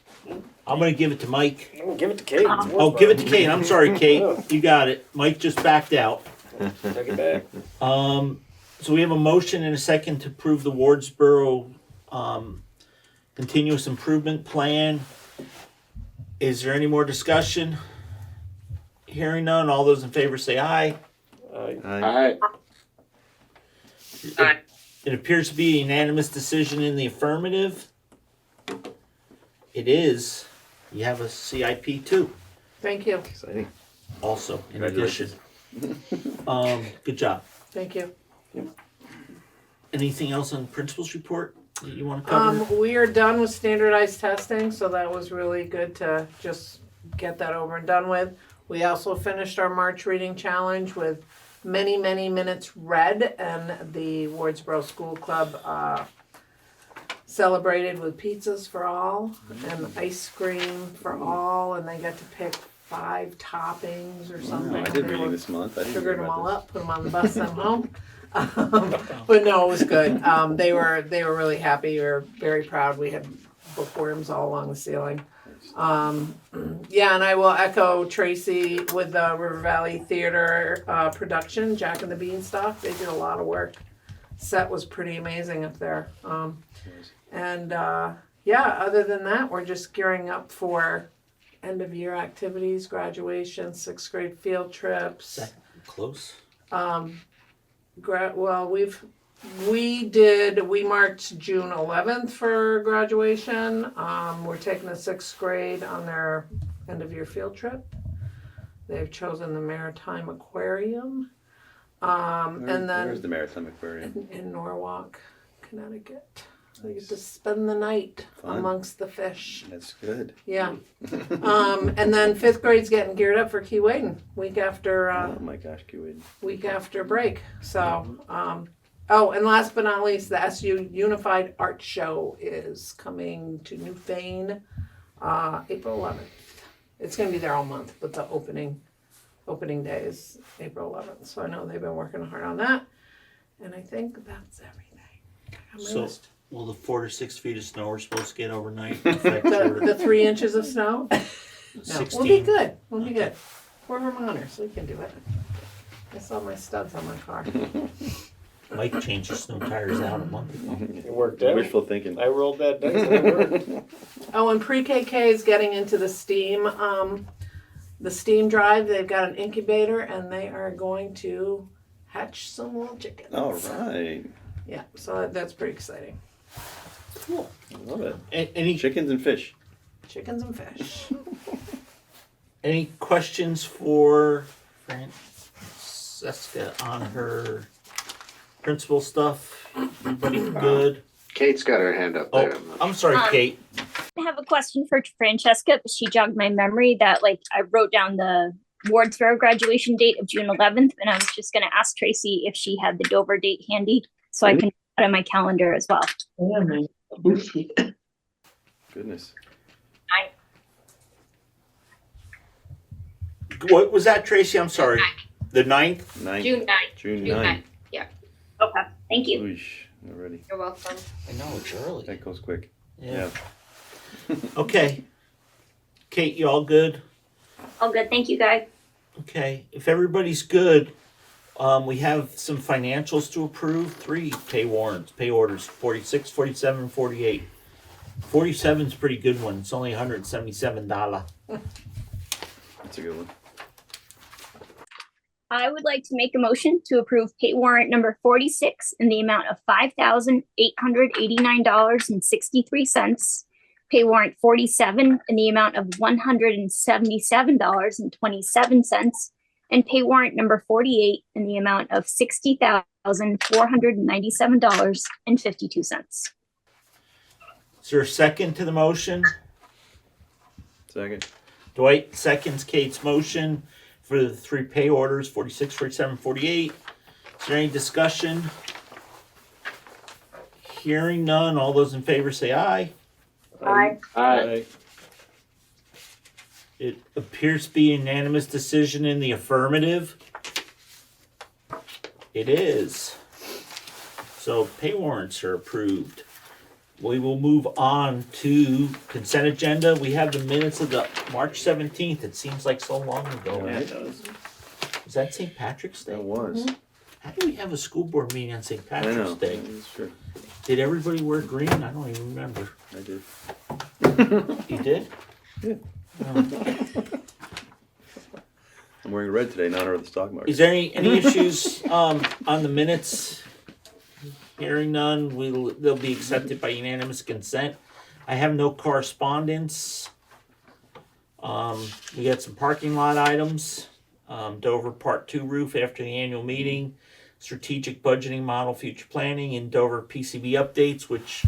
I'm going to give it to Mike. I'm gonna give it to Kate. It's Oh, give it to Wardsboro. Kate. I'm sorry, Kate. You got it. Mike just backed out. Take it back. So we have a motion and a second to approve the Wardsboro continuous improvement plan. Is there any more discussion? Hearing none, all those in favor say aye. Aye. It appears to be a unanimous decision in the affirmative. It is. You have a CIP too, Thank you. Exciting. also, in addition. Good job. Thank you. Anything else on principal's report that you want to cover? We are done with standardized testing, so that was really good to just get that over and done with. We also finished our March reading challenge with many, many minutes read, and the Wardsboro School Club celebrated with pizzas for all and ice cream for all, and they got to pick 5 toppings or something. I did reading this month. I didn't Figured hear them about all this. up, put them on the bus, sent them home. But no, it was good. They were really happy. We were very proud. We had bookworms all along the ceiling. Yeah, and I will echo Tracy with the River Valley Theater production, Jack and the Beanstalk. They did a lot of work. Set was pretty amazing up there. And yeah, other than that, we're just gearing up for end of year activities, graduation, 6th grade field trips. Is that close? Well, we marked June 11th for graduation. We're taking the 6th grade on their end of year field trip. They've chosen the Maritime Aquarium. And then Where's the Maritime Aquarium? in Norwalk, Connecticut. They get to spend the night amongst the fish. That's good. Yeah. And then 5th grade's getting geared up for Keewaydin week after Oh my gosh, Keewaydin. week after break. So, oh, and last but not least, the SU Unified Art Show is coming to Newfane, April 11th. It's going to be there all month, but the opening day is April 11th. So I know they've been working hard on that, and I think that's everything. So, will the 4 to 6 feet of snow we're supposed to get overnight affect The 3 inches of snow? No, 16? we'll be good. We'll be good. We're Vermonters. We can do it. I saw my studs on my car. Mike changed his snow tires out a month ago. It worked out. Wishful thinking. I rolled that dice and it worked. Oh, and pre-KK is getting into the STEAM drive. They've got an incubator, and they are going to hatch some little chickens. All right. Yeah, so that's pretty exciting. Cool. I love it. Any Chickens and fish. Chickens and fish. Any questions for Francesca on her principal stuff? Everybody good? Kate's got her hand up there. Oh, I'm sorry, Kate. I have a question for Francesca, but she jogged my memory that I wrote down the Wardsboro graduation date of June 11th, and I was just going to ask Tracy if she had the Dover date handy so I can put it on my calendar as well. Goodness. What was that, Tracy? I'm sorry. The 9th? June 9th. June 9th. Yeah. Okay. Thank you. Oosh, already. You're welcome. I know, it's early. That goes quick. Yeah. Okay. Kate, you all good? All good. Thank you, guys. Okay. If everybody's good, we have some financials to approve. 3 pay orders, 46, 47, 48. 47 is a pretty good one. It's only $177. That's a good one. I would like to make a motion to approve pay warrant number 46 in the amount of $5,889.63. Pay warrant 47 in the amount of $177.27. And pay warrant number 48 in the amount of $60,497.52. Is there a second to the motion? Second. Dwight seconds Kate's motion for the 3 pay orders, 46, 47, 48. Is there any discussion? Hearing none, all those in favor say aye. Aye. Aye. It appears to be a unanimous decision in the affirmative. It is. So pay warrants are approved. We will move on to consent agenda. We have the minutes of the March 17th. It seems like so long ago. Yeah, it does. Was that St. Patrick's Day? That was. How do we have a school board meeting on St. I know. Patrick's Day? That's true. Did everybody wear green? I don't even remember. I did. You did? Yeah. Oh. I'm wearing red today, not out of the stock market. Is there any issues on the minutes? Hearing none, they'll be accepted by unanimous consent. I have no correspondence. We got some parking lot items. Dover Part 2 roof after the annual meeting. strategic budgeting model, future planning, and Dover PCB updates, which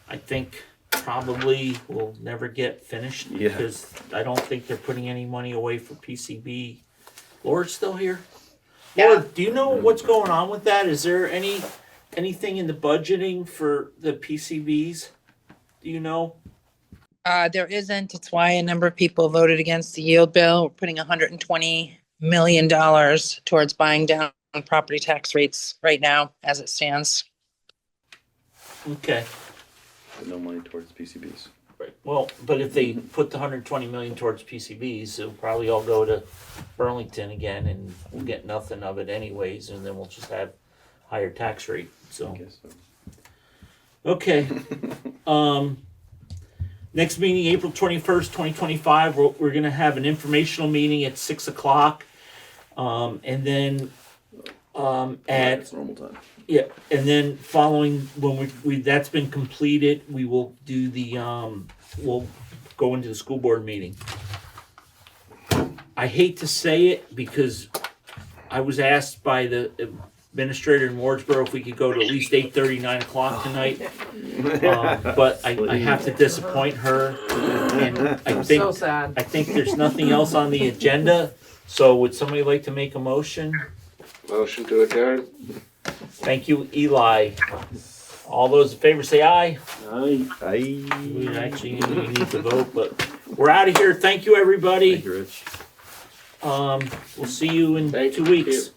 I think probably will never get finished Yeah. because I don't think they're putting any money away for PCB. Laura's still here? Yeah. Laura, do you know what's going on with that? Is there anything in the budgeting for the PCBs? Do you know? There isn't. It's why a number of people voted against the yield bill. We're putting $120 million towards buying down property tax rates right now as it stands. Okay. But no money towards PCBs. Right. Well, but if they put the 120 million towards PCBs, it'll probably all go to Burlington again, and we'll get nothing of it anyways, and then we'll just have higher tax rate. So, I guess so. okay. Next meeting, April 21st, 2025. We're gonna have an informational meeting at 6:00, and then at It's normal time. yeah, and then following when we that's been completed, we will do the we'll go into the school board meeting. I hate to say it because I was asked by the administrator in Wardsboro if we could go to at least 8:30, 9 o'clock tonight. But I have to disappoint her, and I think So sad. I think there's nothing else on the agenda. So would somebody like to make a motion? Motion to adjourn. Thank you, Eli. All those in favor say aye. Aye. We actually need to vote, but we're out of here. Thank you, everybody. Thank you, Rich. We'll see you in Thank 2 you. weeks.